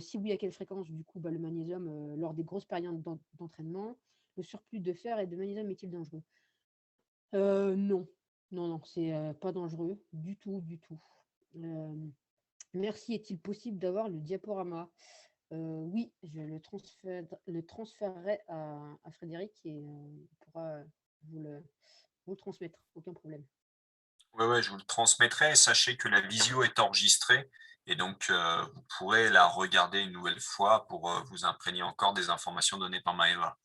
Si oui, à quelle fréquence? Du coup, le magnésium lors des grosses périodes d'entraînement. Le surplus de fer et de magnésium est-il dangereux? Non, non, non, c'est pas dangereux du tout, du tout. Euh, Merci, est-il possible d'avoir le diaporama? Oui, je le transférerai à Frédéric et il pourra vous le, vous le transmettre, aucun problème. Ouais, ouais, je vous le transmettrai. Sachez que la visio est enregistrée et donc vous pourrez la regarder une nouvelle fois pour vous imprégner encore des informations données par Maëva.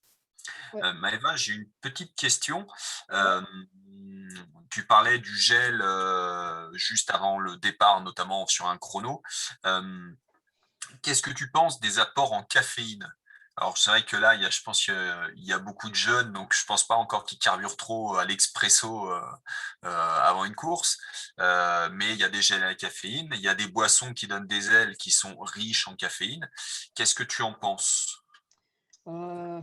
Ouais, Maëva, j'ai une petite question. ouais. Euh, Tu parlais du gel juste avant le départ, notamment sur un chrono. Euh, Qu'est-ce que tu penses des apports en caféine? Alors, c'est vrai que là, je pense qu'il y a beaucoup de jeunes, donc je pense pas encore qu'ils carburent trop à l'expresso avant une course. Mais il y a des gels à la caféine, il y a des boissons qui donnent des ailes qui sont riches en caféine. Qu'est-ce que tu en penses? Euh,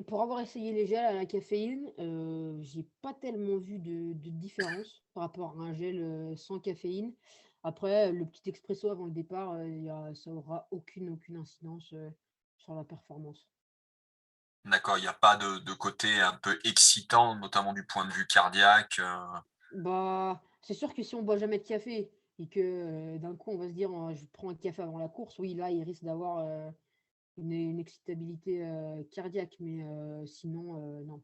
pour avoir essayé les gels à la caféine, j'ai pas tellement vu de différence par rapport à un gel sans caféine. Après, le petit expresso avant le départ, ça aura aucune incidence sur la performance. D'accord, il n'y a pas de côté un peu excitant, notamment du point de vue cardiaque. C'est sûr que si on boit jamais de café et que d'un coup on va se dire je prends un café avant la course, oui, là il risque d'avoir une excitabilité cardiaque, mais sinon, non.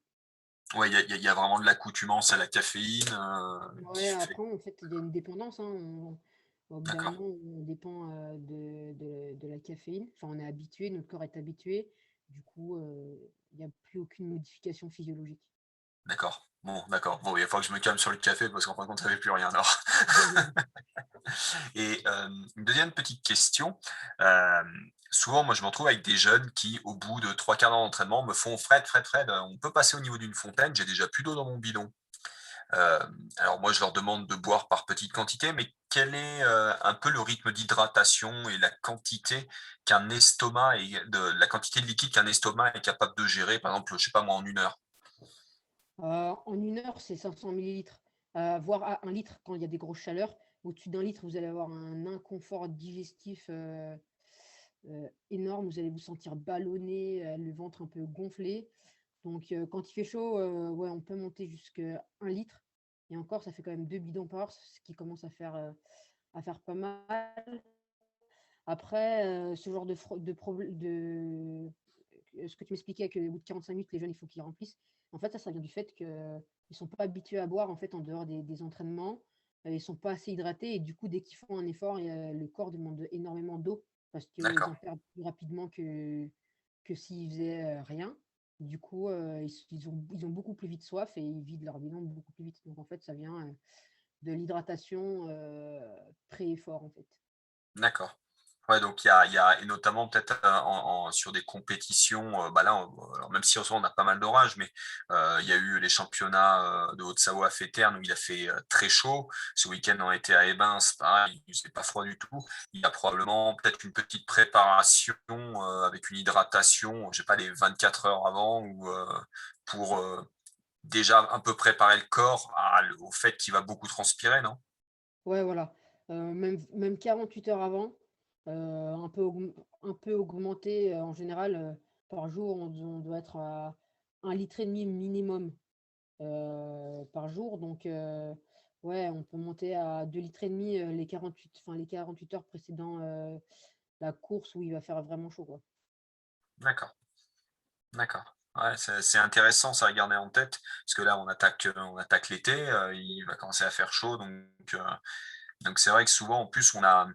Ouais, il y a vraiment de l'accoutumance à la caféine qui Ouais, fait. après, en fait, il y a une dépendance, hein. Au bout d'un D'accord, moment, on dépend de la caféine. Enfin, on est habitué, notre corps est habitué. Du coup, il n'y a plus aucune modification physiologique. d'accord. Bon, d'accord. Bon, il va falloir que je me calme sur le café parce qu'en fin de compte, ça ne fait plus rien alors. Et une deuxième petite question. Souvent, moi, je me retrouve avec des jeunes qui, au bout de trois quarts d'heure d'entraînement, me font Fred, Fred, Fred, on peut passer au niveau d'une fontaine, j'ai déjà plus d'eau dans mon bidon. Euh, alors moi, je leur demande de boire par petite quantité, mais quel est un peu le rythme d'hydratation et la quantité la quantité de liquide qu'un estomac est capable de gérer, par exemple, je sais pas moi, en une heure. En une heure, c'est 500 millilitres, voire à 1 litre quand il y a des grosses chaleurs. Au-dessus d'1 litre, vous allez avoir un inconfort digestif énorme. Vous allez vous sentir ballonné, le ventre un peu gonflé. Donc, quand il fait chaud, ouais, on peut monter jusqu'à 1 litre. Et encore, ça fait quand même 2 bidons par heure, ce qui commence à faire pas mal. Après, ce genre ce que tu m'expliquais, qu'au bout de 45 minutes, les jeunes, il faut qu'ils remplissent. En fait, ça vient du fait qu'ils ne sont pas habitués à boire en fait, en dehors des entraînements. Ils ne sont pas assez hydratés et du coup, dès qu'ils font un effort, le corps demande énormément d'eau parce qu'ils en D'accord, perdent plus rapidement que s'ils faisaient rien. Du coup, ils ont beaucoup plus vite soif et ils vident leur bilan beaucoup plus vite. Donc, en fait, ça vient de l'hydratation pré-effort, en fait. d'accord. Ouais, donc et notamment peut-être sur des compétitions, là, alors même si en soi on a pas mal d'orages, mais il y a eu les championnats de Haute-Savoie à Féterne où il a fait très chaud. Ce week-end on était à Ebens, pareil, c'est pas froid du tout. Il y a probablement peut-être une petite préparation avec une hydratation, je sais pas, les 24 heures avant ou pour déjà un peu préparer le corps au fait qu'il va beaucoup transpirer, non? Ouais, voilà. Même 48 heures avant, un peu augmenté en général par jour, on doit être à 1,5 litre minimum par jour. Donc, ouais, on peut monter à 2,5 litres les 48 heures précédant la course où il va faire vraiment chaud, quoi. D'accord. D'accord. Ouais, c'est intéressant ça à garder en tête, parce que là on attaque l'été, il va commencer à faire chaud, donc c'est vrai que souvent en plus on a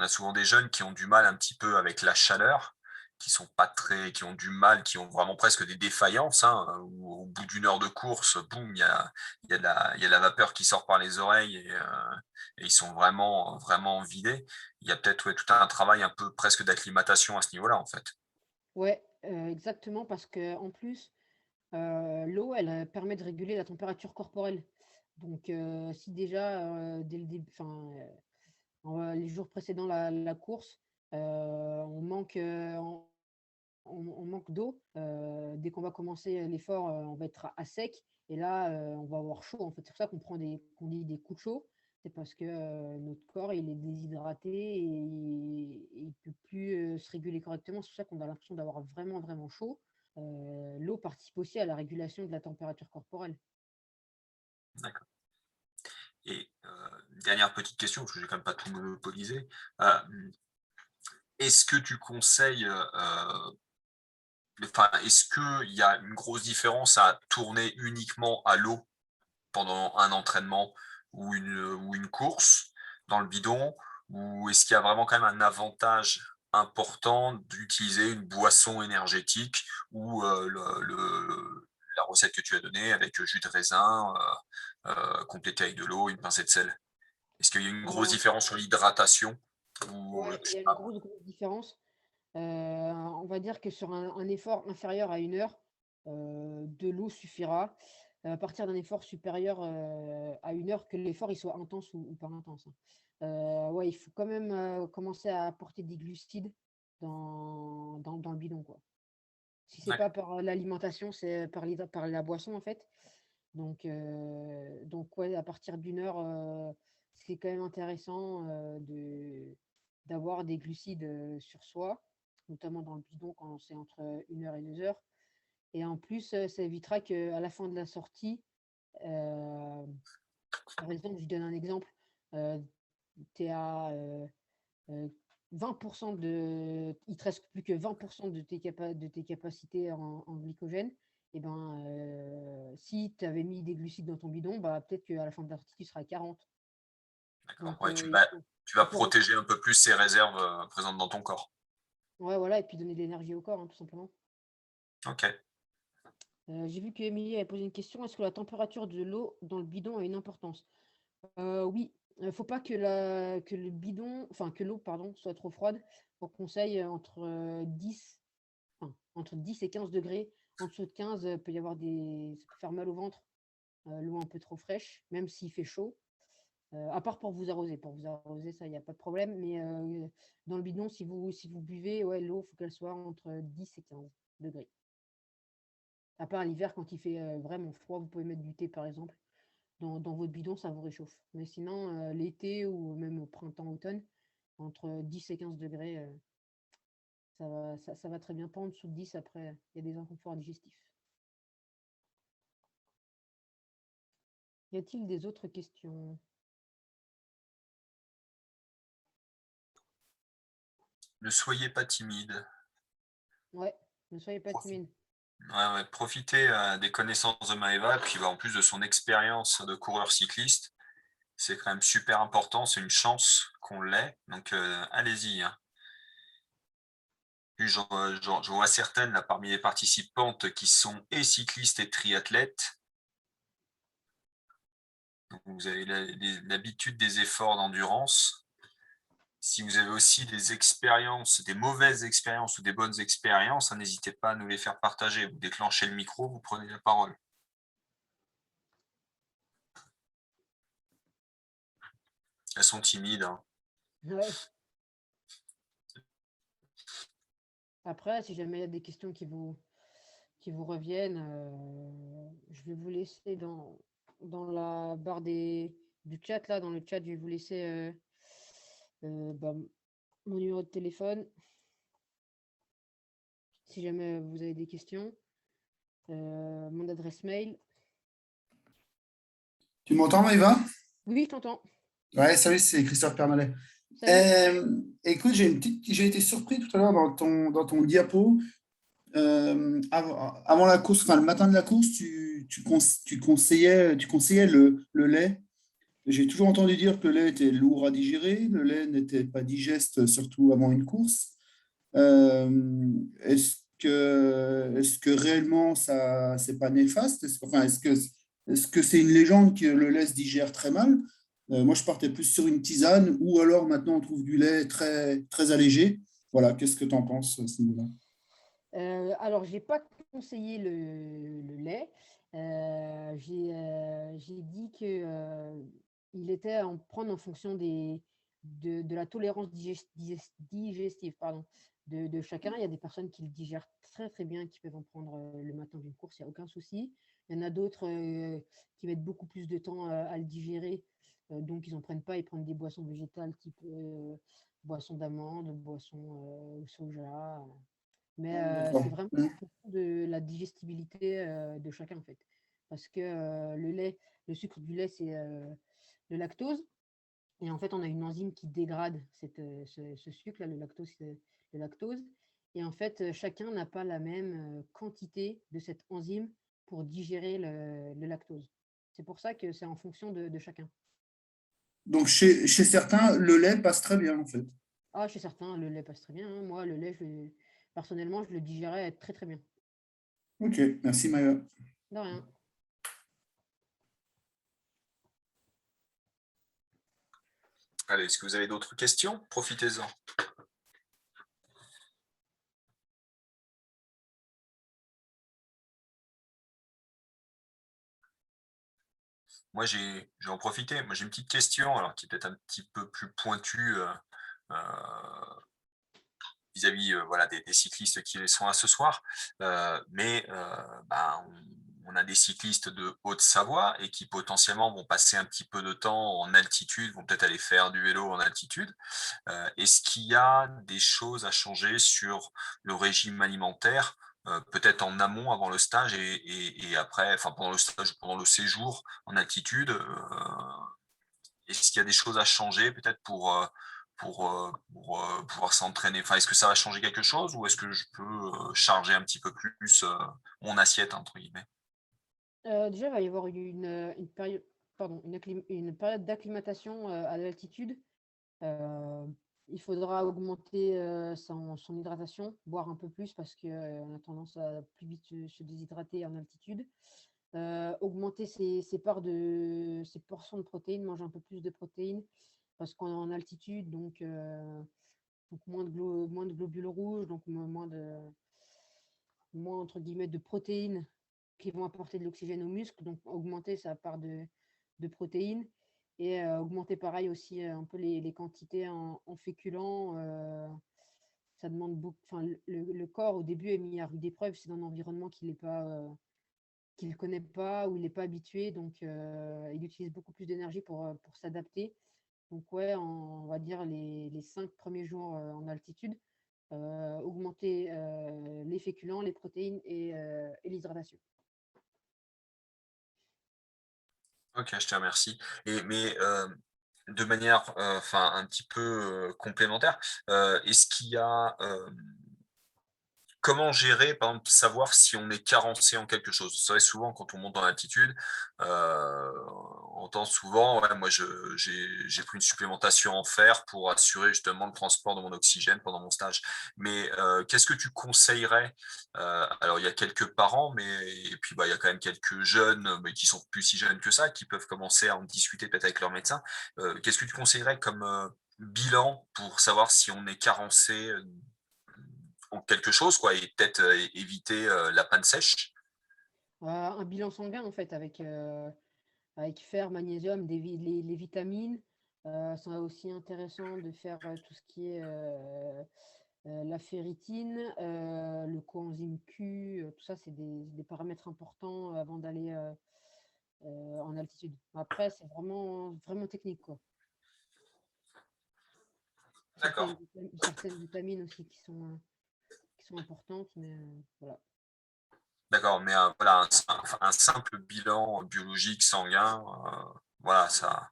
souvent des jeunes qui ont du mal un petit peu avec la chaleur, qui sont pas très, qui ont du mal, qui ont vraiment presque des défaillances, hein, où au bout d'une heure de course, boum, il y a de la vapeur qui sort par les oreilles et ils sont vraiment, vraiment vidés. Il y a peut-être ouais, tout un travail un peu presque d'acclimatation à ce niveau-là en fait. Ouais, exactement, parce que en plus, l'eau, elle, permet de réguler la température corporelle. Donc, si déjà, dès le début, enfin, les jours précédant la course, on manque, on manque d'eau, dès qu'on va commencer l'effort, on va être à sec et là, on va avoir chaud, en fait. C'est pour ça qu'on dit des coups de chaud. C'est parce que, notre corps, il est déshydraté et il peut plus, se réguler correctement. C'est pour ça qu'on a l'impression d'avoir vraiment, vraiment chaud. L'eau participe aussi à la régulation de la température corporelle. D'accord. Et dernière petite question, parce que je vais quand même pas tout monopoliser. Hem, est-ce que tu conseilles, enfin, est-ce qu'il y a une grosse différence à tourner uniquement à l'eau pendant un entraînement ou une course dans le bidon? Ou est-ce qu'il y a vraiment quand même un avantage important d'utiliser une boisson énergétique ou, la recette que tu as donnée avec, jus de raisin, complété avec de l'eau, une pincée de sel? Est-ce qu'il y a une grosse Heu, différence sur l'hydratation ou, ouais, je il y sais a une pas? grosse, grosse différence. On va dire que sur un effort inférieur à 1 heure, de l'eau suffira. À partir d'un effort supérieur, à 1 heure, que l'effort il soit intense ou pas intense, hein. Ouais, il faut quand même, commencer à apporter des glucides dans le bidon, quoi. Si c'est pas D'accord, par l'alimentation, c'est par la boisson, en fait. Donc ouais, à partir d'1 heure, c'est quand même intéressant, d'avoir des glucides, sur soi, notamment dans le bidon quand c'est entre 1 heure et 2 heures. Et en plus, ça évitera qu'à la fin de la sortie, hem, par exemple, je donne un exemple, heu, tu es à, heu, 20 il te reste plus que 20 de tes capacités en glycogène. Et ben, si tu avais mis des glucides dans ton bidon, bah, peut-être qu'à la fin de la sortie, tu seras à 40. d'accord. Donc, Ouais, tu vas il faut re protéger un peu plus ces réserves, présentes dans ton corps. ouais, voilà, et puis donner de l'énergie au corps, hein, tout simplement. OK. J'ai vu qu'Emilie avait posé une question: «Est-ce que la température de l'eau dans le bidon a une importance?» Oui, faut pas que le bidon, enfin que l'eau, pardon, soit trop froide. On conseille, entre 10 et 15 degrés. En dessous de 15, peut y avoir ça peut faire mal au ventre, l'eau un peu trop fraîche, même s'il fait chaud. À part pour vous arroser. Pour vous arroser, ça, il y a pas de problème, mais dans le bidon, si vous buvez, ouais, l'eau, faut qu'elle soit entre 10 et 15 degrés. À part l'hiver, quand il fait, vraiment froid, vous pouvez mettre du thé, par exemple, dans votre bidon, ça vous réchauffe. Mais sinon, l'été ou même au printemps-automne, entre 10 et 15 degrés, ça va très bien. Pas en dessous de 10, après, il y a des inconforts digestifs. Y a-t-il des autres questions? Ne soyez pas timide. Ouais, ne soyez pas Profi timide. Ouais, ouais, profitez, des connaissances de Maëva, puis, bah, en plus de son expérience de coureur cycliste, c'est quand même super important, c'est une chance qu'on l'ait, donc allez-y, hein. Puis je vois certaines là parmi les participantes qui sont et cyclistes et triathlètes, donc vous avez l'habitude des efforts d'endurance. Si vous avez aussi des expériences, des mauvaises expériences ou des bonnes expériences, hein, n'hésitez pas à nous les faire partager. Vous déclenchez le micro, vous prenez la parole. Elles sont timides, hein. Ouais. Après, si jamais il y a des questions qui vous reviennent, je vais vous laisser dans la barre du chat, là, dans le chat, je vais vous laisser, bah, mon numéro de téléphone, si jamais vous avez des questions, mon adresse mail. Tu m'entends, Maëva? Oui, je t'entends. Ouais, salut, c'est Christophe Permalet. Salut. Écoute, j'ai été surpris tout à l'heure dans ton diapo. Avant la course, enfin le matin de la course, tu conseillais le lait. J'ai toujours entendu dire que le lait était lourd à digérer, le lait n'était pas digeste, surtout avant une course. Euh, est-ce que réellement ça c'est pas néfaste? Enfin, est-ce que c'est une légende que le lait se digère très mal? Moi, je partais plus sur une tisane, ou alors maintenant on trouve du lait très très allégé. Voilà, qu'est-ce que tu en penses à ce niveau-là? Alors, j'ai pas conseillé le lait. J'ai dit que, il était à en prendre en fonction de la tolérance digestive, pardon, de chacun. Il y a des personnes qui le digèrent très, très bien, qui peuvent en prendre, le matin d'une course, il y a aucun souci. Il y en a d'autres, qui mettent beaucoup plus de temps, à le digérer, donc ils en prennent pas. Ils prennent des boissons végétales type, boisson d'amande, boisson, au soja. Mais c'est D'accord. vraiment en fonction de la digestibilité, de chacun, en fait. Parce que, le sucre du lait, c'est, le lactose et en fait, on a une enzyme qui dégrade ce sucre-là, le lactose, c'est le lactose et en fait, chacun n'a pas la même, quantité de cette enzyme pour digérer le lactose. C'est pour ça que c'est en fonction de chacun. Donc, chez certains, le lait passe très bien, en fait. Ah, chez certains, le lait passe très bien, hein. Moi, le lait, personnellement, je le digérais très, très bien. Ok, merci Maya. De rien. Allez, est-ce que vous avez d'autres questions? Profitez-en. Moi, je vais en profiter. Moi, j'ai une petite question, alors qui est peut-être un petit peu plus pointue euh, vis-à-vis voilà, des cyclistes qui sont là ce soir. Mais bah, on a des cyclistes de Haute-Savoie et qui potentiellement vont passer un petit peu de temps en altitude, vont peut-être aller faire du vélo en altitude. Est-ce qu'il y a des choses à changer sur le régime alimentaire, peut-être en amont avant le stage et après, enfin pendant le stage, pendant le séjour en altitude, est-ce qu'il y a des choses à changer peut-être pour pouvoir s'entraîner? Enfin, est-ce que ça va changer quelque chose ou est-ce que je peux charger un petit peu plus mon assiette entre guillemets? Déjà, il va y avoir une période pardon, une période d'acclimatation, à l'altitude. Heu, il faudra augmenter, son hydratation, boire un peu plus parce qu'on a tendance à plus vite se déshydrater en altitude. Augmenter ses portions de protéines, manger un peu plus de protéines parce qu'on est en altitude donc moins de globules rouges, donc moins entre guillemets «de protéines» qui vont apporter de l'oxygène aux muscles, donc augmenter sa part de protéines et augmenter pareil aussi, un peu les quantités en féculents, ça demande beaucoup enfin le corps au début est mis à rude épreuve, c'est dans un environnement qu'il connaît pas, où il est pas habitué donc il utilise beaucoup plus d'énergie pour s'adapter. Donc ouais, on va dire les 5 premiers jours, en altitude, augmenter, les féculents, les protéines et l'hydratation. Ok, je te remercie. Mais de manière enfin un petit peu complémentaire, est-ce qu'il y a comment gérer, par exemple, savoir si on est carencé en quelque chose? Vous savez, souvent, quand on monte en altitude, on entend souvent: «Ouais, moi, j'ai pris une supplémentation en fer pour assurer justement le transport de mon oxygène pendant mon stage». Mais, qu'est-ce que tu conseillerais? Alors, il y a quelques parents, mais et puis, bah, il y a quand même quelques jeunes, mais qui sont plus si jeunes que ça, qui peuvent commencer à en discuter peut-être avec leur médecin. Qu'est-ce que tu conseillerais comme, bilan pour savoir si on est carencé, en quelque chose quoi et peut-être, éviter, la panne sèche. Un bilan sanguin en fait avec fer, magnésium, les vitamines. C'est aussi intéressant de faire, tout ce qui est, la ferritine, le coenzyme Q, tout ça c'est des paramètres importants avant d'aller, en altitude. Après c'est vraiment vraiment technique quoi. D'accord, Certaines vitamines aussi qui sont importantes, mais voilà. d'accord, mais, voilà un simple bilan biologique sanguin, voilà ça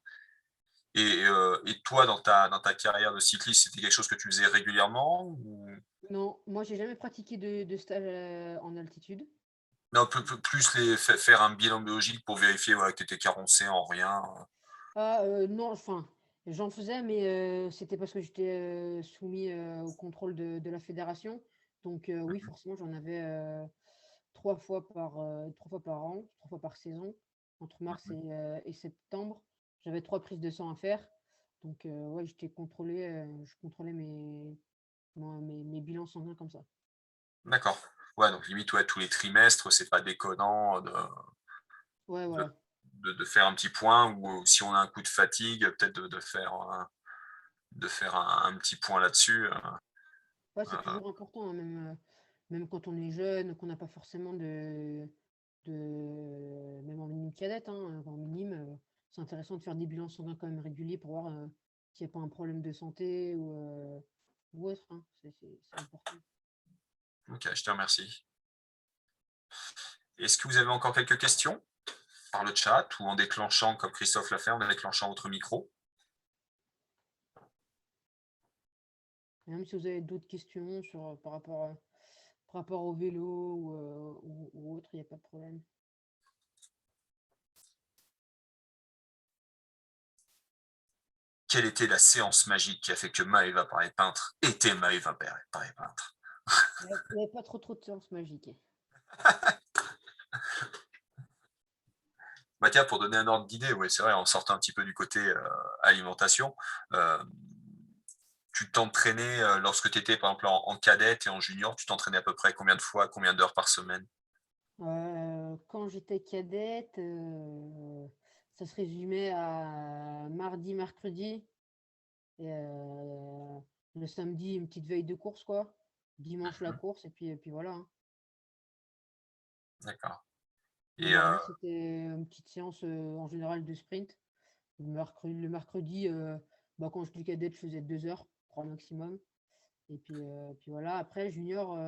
et toi dans ta carrière de cycliste, c'était quelque chose que tu faisais régulièrement ou? Non, moi j'ai jamais pratiqué de stage, en altitude. Non, plus les faire un bilan biologique pour vérifier, voilà, que tu étais carencé en rien, Ah, non, enfin, j'en faisais, mais c'était parce que j'étais, soumis, au contrôle de la fédération. Donc oui, forcément, j'en avais, 3 fois par an, 3 fois par saison, entre mars et septembre. J'avais 3 prises de sang à faire. Donc ouais, j'étais contrôlée, je contrôlais mes bilans sanguins comme ça. D'accord. Ouais, donc limite, ouais, tous les trimestres, c'est pas déconnant Ouais, de, voilà. de faire un petit point ou si on a un coup de fatigue, peut-être de faire un petit point là-dessus. Ouais, c'est Euh, toujours important, hein, même quand on est jeune, qu'on n'a pas forcément même en minime cadette, hein, en minime, c'est intéressant de faire des bilans sanguins quand même réguliers pour voir s'il n'y a pas un problème de santé ou autre, hein. C'est important. ok, je te remercie. Est-ce que vous avez encore quelques questions par le chat ou en déclenchant, comme Christophe l'a fait, en déclenchant votre micro? Et même si vous avez d'autres questions par rapport au vélo ou autre, il n'y a pas de problème. Quelle était la séance magique qui a fait que Maëva paraît peintre était Maëva paraît peintre? Il n'y avait pas trop de séances magiques. Bah tiens, pour donner un ordre d'idée, ouais, c'est vrai, en sortant un petit peu du côté alimentation, tu t'entraînais lorsque tu étais par exemple en cadette et en junior, tu t'entraînais à peu près combien de fois, combien d'heures par semaine? Quand j'étais cadette, ça se résumait à mardi, mercredi, et le samedi, une petite veille de course, quoi. Dimanche, la Mhm, course, et puis voilà, hein. d'accord. Le Et mardi, c'était une petite séance en général de sprint. Le mercredi, bah, quand j'étais cadette, je faisais 2 heures, 3 maximum. Et puis voilà, après, junior,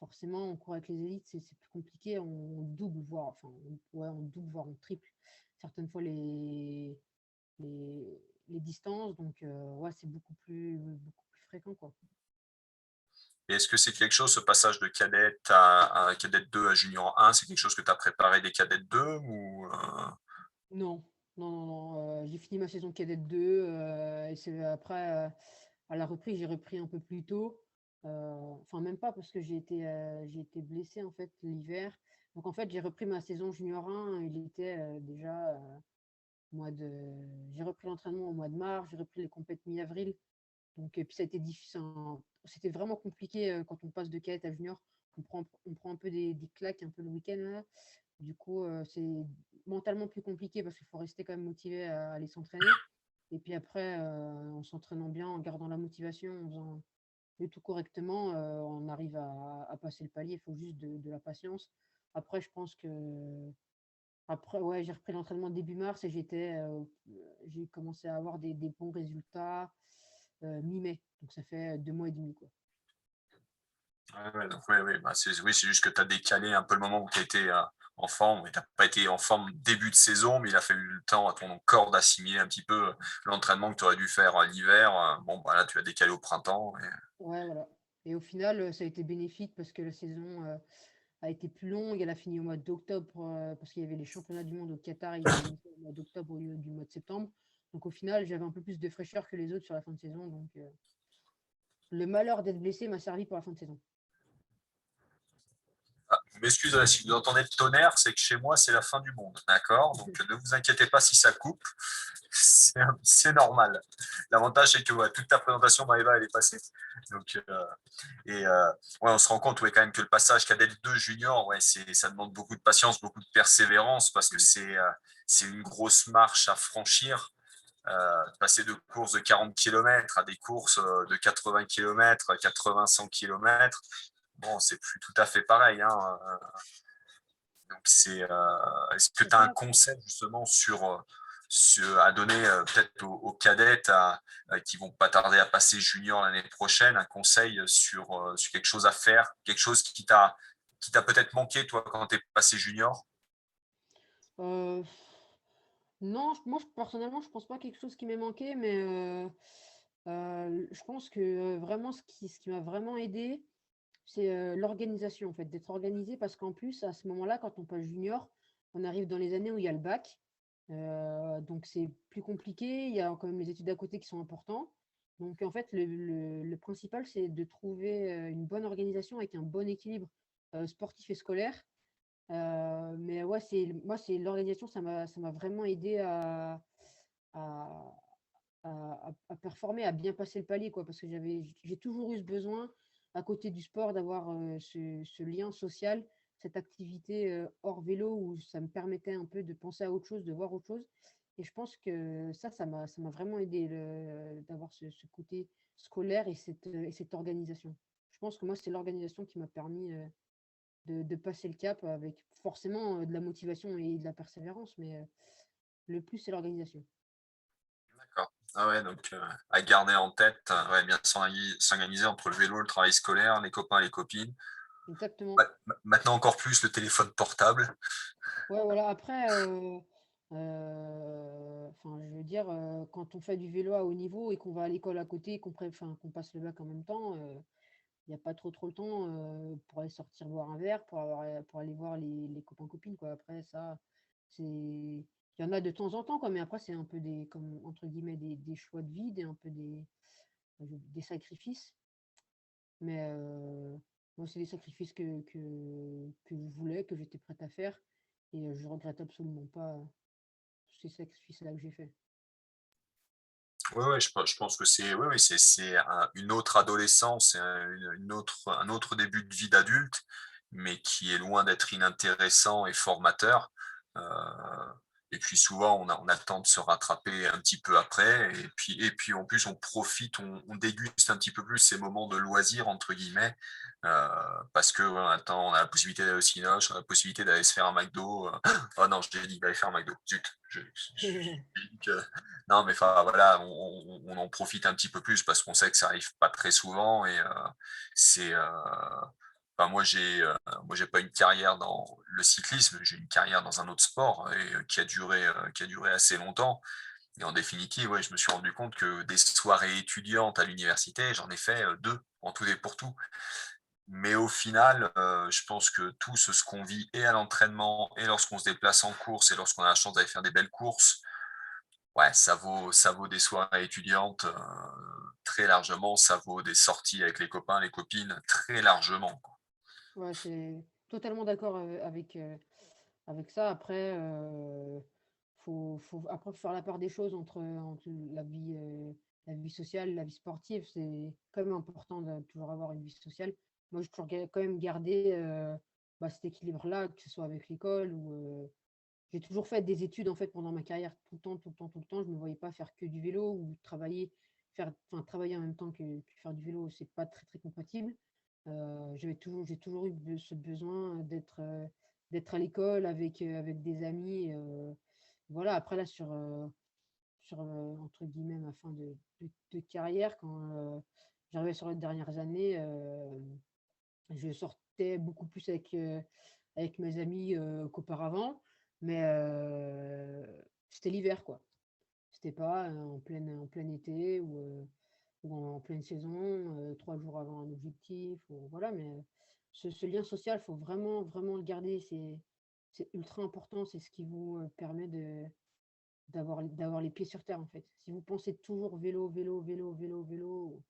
forcément, on court avec les élites, c'est plus compliqué. On double, ouais, on double, voire on triple certaines fois les distances. Donc, ouais, c'est beaucoup plus fréquent, quoi. est-ce que c'est quelque chose, ce passage de cadette à cadette 2 à junior 1, c'est quelque chose que tu as préparé des cadettes 2 ou Non, non, non, non. J'ai fini ma saison cadette 2, et c'est après, à la reprise, j'ai repris un peu plus tôt. Enfin, même pas parce que j'ai été blessé en fait l'hiver. Donc en fait, j'ai repris ma saison junior 1. Il était déjà mois de. J'ai repris l'entraînement au mois de mars. J'ai repris les compètes mi-avril. Donc, et puis ça a été difficile. C'était vraiment compliqué quand on passe de cadette à junior. On prend un peu des claques un peu le week-end là. Du coup, c'est mentalement plus compliqué parce qu'il faut rester quand même motivé à aller s'entraîner. Et puis après, en s'entraînant bien, en gardant la motivation, en faisant le tout correctement, on arrive à passer le palier. Il faut juste de la patience. Après, je pense que après, ouais, j'ai repris l'entraînement début mars et j'ai commencé à avoir des bons résultats mi-mai. Donc ça fait 2 mois et demi, quoi. ouais, donc bah, oui, c'est juste que tu as décalé un peu le moment où tu étais en forme. Tu n'as pas été en forme début de saison, mais il a fallu le temps à ton corps d'assimiler un petit peu l'entraînement que tu aurais dû faire l'hiver. Bon, bah, là, tu as décalé au printemps. Ouais, voilà. Et au final, ça a été bénéfique parce que la saison a été plus longue. Elle a fini au mois d'octobre parce qu'il y avait les championnats du monde au Qatar. Ils avaient mis ça au mois d'octobre au lieu du mois de septembre. Donc au final, j'avais un peu plus de fraîcheur que les autres sur la fin de saison. Donc le malheur d'être blessé m'a servi pour la fin de saison. Je m'excuse si vous entendez le tonnerre, c'est que chez moi, c'est la fin du monde. D'accord? Donc ne vous inquiétez pas si ça coupe. C'est normal. L'avantage, c'est que ouais, toute ta présentation, Maëva, elle est passée. Donc, ouais, on se rend compte ouais, quand même que le passage cadet 2 junior, ouais, ça demande beaucoup de patience, beaucoup de persévérance parce que Mm. c'est une grosse marche à franchir. Passer de courses de 40 km à des courses de 80 km, 80-100 km, bon, c'est plus tout à fait pareil. Hein. Donc, est-ce que C'est tu as un ça. conseil justement à donner peut-être aux cadettes qui vont pas tarder à passer junior l'année prochaine, un conseil sur quelque chose à faire, quelque chose qui t'a peut-être manqué toi quand tu es passé junior? Euh, non, moi personnellement, je pense pas quelque chose qui m'ait manqué, mais je pense que vraiment ce qui m'a vraiment aidé, c'est l'organisation en fait, d'être organisé parce qu'en plus, à ce moment-là, quand on passe junior, on arrive dans les années où il y a le bac. Donc c'est plus compliqué, il y a quand même les études à côté qui sont importants. Donc en fait, le principal, c'est de trouver une bonne organisation avec un bon équilibre sportif et scolaire. Mais ouais, moi, c'est l'organisation, ça m'a vraiment aidé à performer, à bien passer le palier, quoi, parce que j'ai toujours eu ce besoin à côté du sport, d'avoir ce lien social, cette activité hors vélo où ça me permettait un peu de penser à autre chose, de voir autre chose. Et je pense que ça m'a vraiment aidé d'avoir ce côté scolaire et cette organisation. Je pense que moi, c'est l'organisation qui m'a permis de passer le cap avec forcément de la motivation et de la persévérance, mais le plus, c'est l'organisation. D'accord. Ah ouais, donc à garder en tête, ouais, bien s'organiser entre le vélo, le travail scolaire, les copains, les copines. Exactement. Maintenant encore plus le téléphone portable. Ouais, voilà. Après, enfin, je veux dire, quand on fait du vélo à haut niveau et qu'on va à l'école à côté, enfin, qu'on passe le bac en même temps, il n'y a pas trop le temps pour aller sortir boire un verre, pour aller voir les copains copines, quoi. Après, ça, il y en a de temps en temps, quoi, mais après, c'est un peu comme, entre guillemets, des choix de vie, un peu des sacrifices. Mais moi, c'est des sacrifices que je voulais, que j'étais prête à faire. Et je regrette absolument pas ces sacrifices-là que j'ai faits. Ouais, ouais, je pense que c'est une autre adolescence, et un autre début de vie d'adulte, mais qui est loin d'être inintéressant et formateur. Euh, et puis souvent, on a le temps de se rattraper un petit peu après. Et puis en plus, on profite, on déguste un petit peu plus ces moments de loisir, entre guillemets, euh, parce que voilà, on a la possibilité d'aller au cinéma, on a la possibilité d'aller se faire un McDo. Oh non, j'ai dit d'aller faire un McDo. Zut, j'ai dit que non, mais enfin voilà, on en profite un petit peu plus parce qu'on sait que ça arrive pas très souvent et c'est. Enfin, moi, j'ai pas une carrière dans le cyclisme, j'ai une carrière dans un autre sport et qui a duré assez longtemps. Et en définitive, ouais, je me suis rendu compte que des soirées étudiantes à l'université, j'en ai fait deux en tout et pour tout. Mais au final, je pense que tout ce qu'on vit et à l'entraînement et lorsqu'on se déplace en course et lorsqu'on a la chance d'aller faire des belles courses, ouais, ça vaut des soirées étudiantes, très largement, ça vaut des sorties avec les copains, les copines, très largement, quoi. Ouais, c'est totalement d'accord avec ça. Après, après faut faire la part des choses entre la vie sociale, la vie sportive. C'est quand même important de toujours avoir une vie sociale. Moi, j'ai toujours quand même gardé cet équilibre-là, que ce soit avec l'école ou j'ai toujours fait des études en fait pendant ma carrière, tout le temps, tout le temps, tout le temps. Je ne me voyais pas faire que du vélo ou travailler en même temps que faire du vélo, c'est pas très compatible. J'ai toujours eu ce besoin d'être à l'école avec des amis. Voilà, après là, entre guillemets, ma fin de carrière, quand j'arrivais sur les dernières années, je sortais beaucoup plus avec mes amis qu'auparavant, mais c'était l'hiver, quoi. C'était pas en plein été ou en pleine saison, 3 jours avant un objectif, voilà, mais ce lien social, il faut vraiment, vraiment le garder. C'est ultra important, c'est ce qui vous permet d'avoir les pieds sur terre, en fait. Si vous pensez toujours vélo, vélo, vélo, vélo, vélo,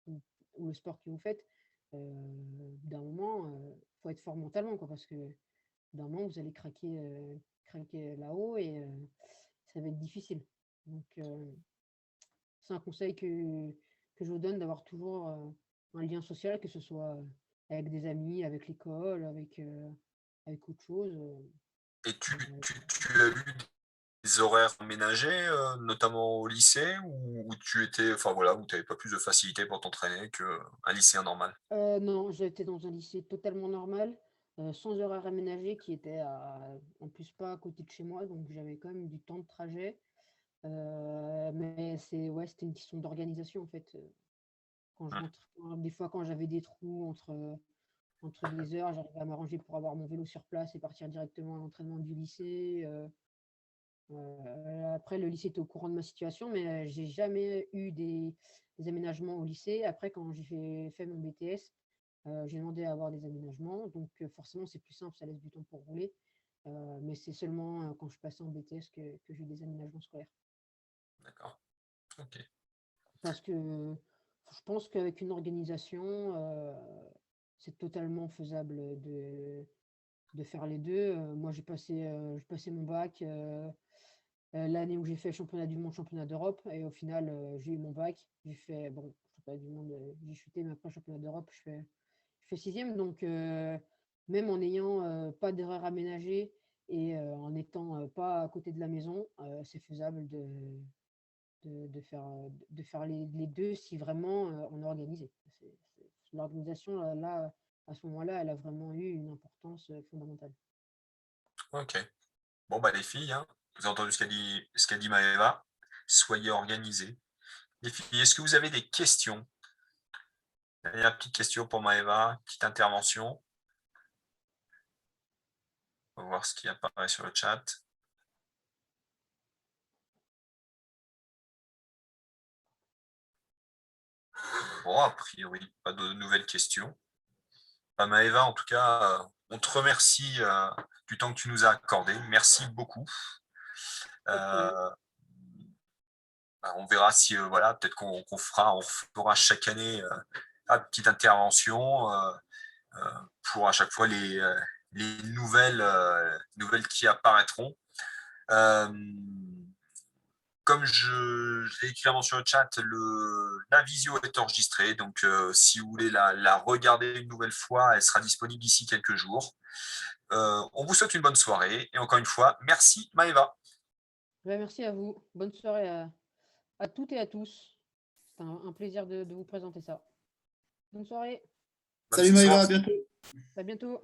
ou, ou le sport que vous faites, d'un moment, faut être fort mentalement, quoi, parce que d'un moment, vous allez craquer là-haut et ça va être difficile. Donc, c'est un conseil que je vous donne d'avoir toujours un lien social, que ce soit avec des amis, avec l'école, avec autre chose. Et tu as eu des horaires aménagés, notamment au lycée, où tu étais, enfin voilà, où tu n'avais pas plus de facilité pour t'entraîner qu'un lycéen normal? Non, j'étais dans un lycée totalement normal, sans horaire aménagé, qui était en plus pas à côté de chez moi, donc j'avais quand même du temps de trajet. Mais ouais, c'était une question d'organisation en fait. Quand je Hum. rentre, des fois quand j'avais des trous entre les heures, j'arrivais à m'arranger pour avoir mon vélo sur place et partir directement à l'entraînement du lycée. Après, le lycée était au courant de ma situation, mais j'ai jamais eu des aménagements au lycée. Après, quand j'ai fait mon BTS, j'ai demandé à avoir des aménagements. Donc, forcément, c'est plus simple, ça laisse du temps pour rouler. Mais c'est seulement quand je passais en BTS que j'ai eu des aménagements scolaires. D'accord. Ok. Parce que je pense qu'avec une organisation, c'est totalement faisable de faire les deux. Moi, j'ai passé mon bac l'année où j'ai fait championnat du monde, championnat d'Europe, et au final, j'ai eu mon bac. J'ai fait, bon, championnat du monde, j'ai chuté, mais après, championnat d'Europe, je fais 6e. Donc, même en n'ayant pas d'erreur aménagée et en n'étant pas à côté de la maison, c'est faisable de faire les deux si vraiment on est organisé. L'organisation, là, à ce moment-là, elle a vraiment eu une importance fondamentale. Ok. Bon, bah, les filles, hein, vous avez entendu ce qu'a dit Maëva. Soyez organisées. Les filles, est-ce que vous avez des questions? Dernière petite question pour Maëva, petite intervention. On va voir ce qui apparaît sur le chat. Bon, a priori, pas de nouvelles questions. Bah, Maëva, en tout cas, on te remercie du temps que tu nous as accordé. Merci beaucoup. Pas de problème. Bah, on verra si, voilà, peut-être on fera chaque année une petite intervention pour à chaque fois les nouvelles qui apparaîtront. Comme je l'ai écrit avant sur le chat, la visio est enregistrée, donc si vous voulez la regarder une nouvelle fois, elle sera disponible d'ici quelques jours. On vous souhaite une bonne soirée et encore une fois, merci Maëva. Merci à vous. Bonne soirée à toutes et à tous. C'est un plaisir de vous présenter ça. Bonne soirée. Bonne Salut Maëva, à soirée. bientôt. À bientôt.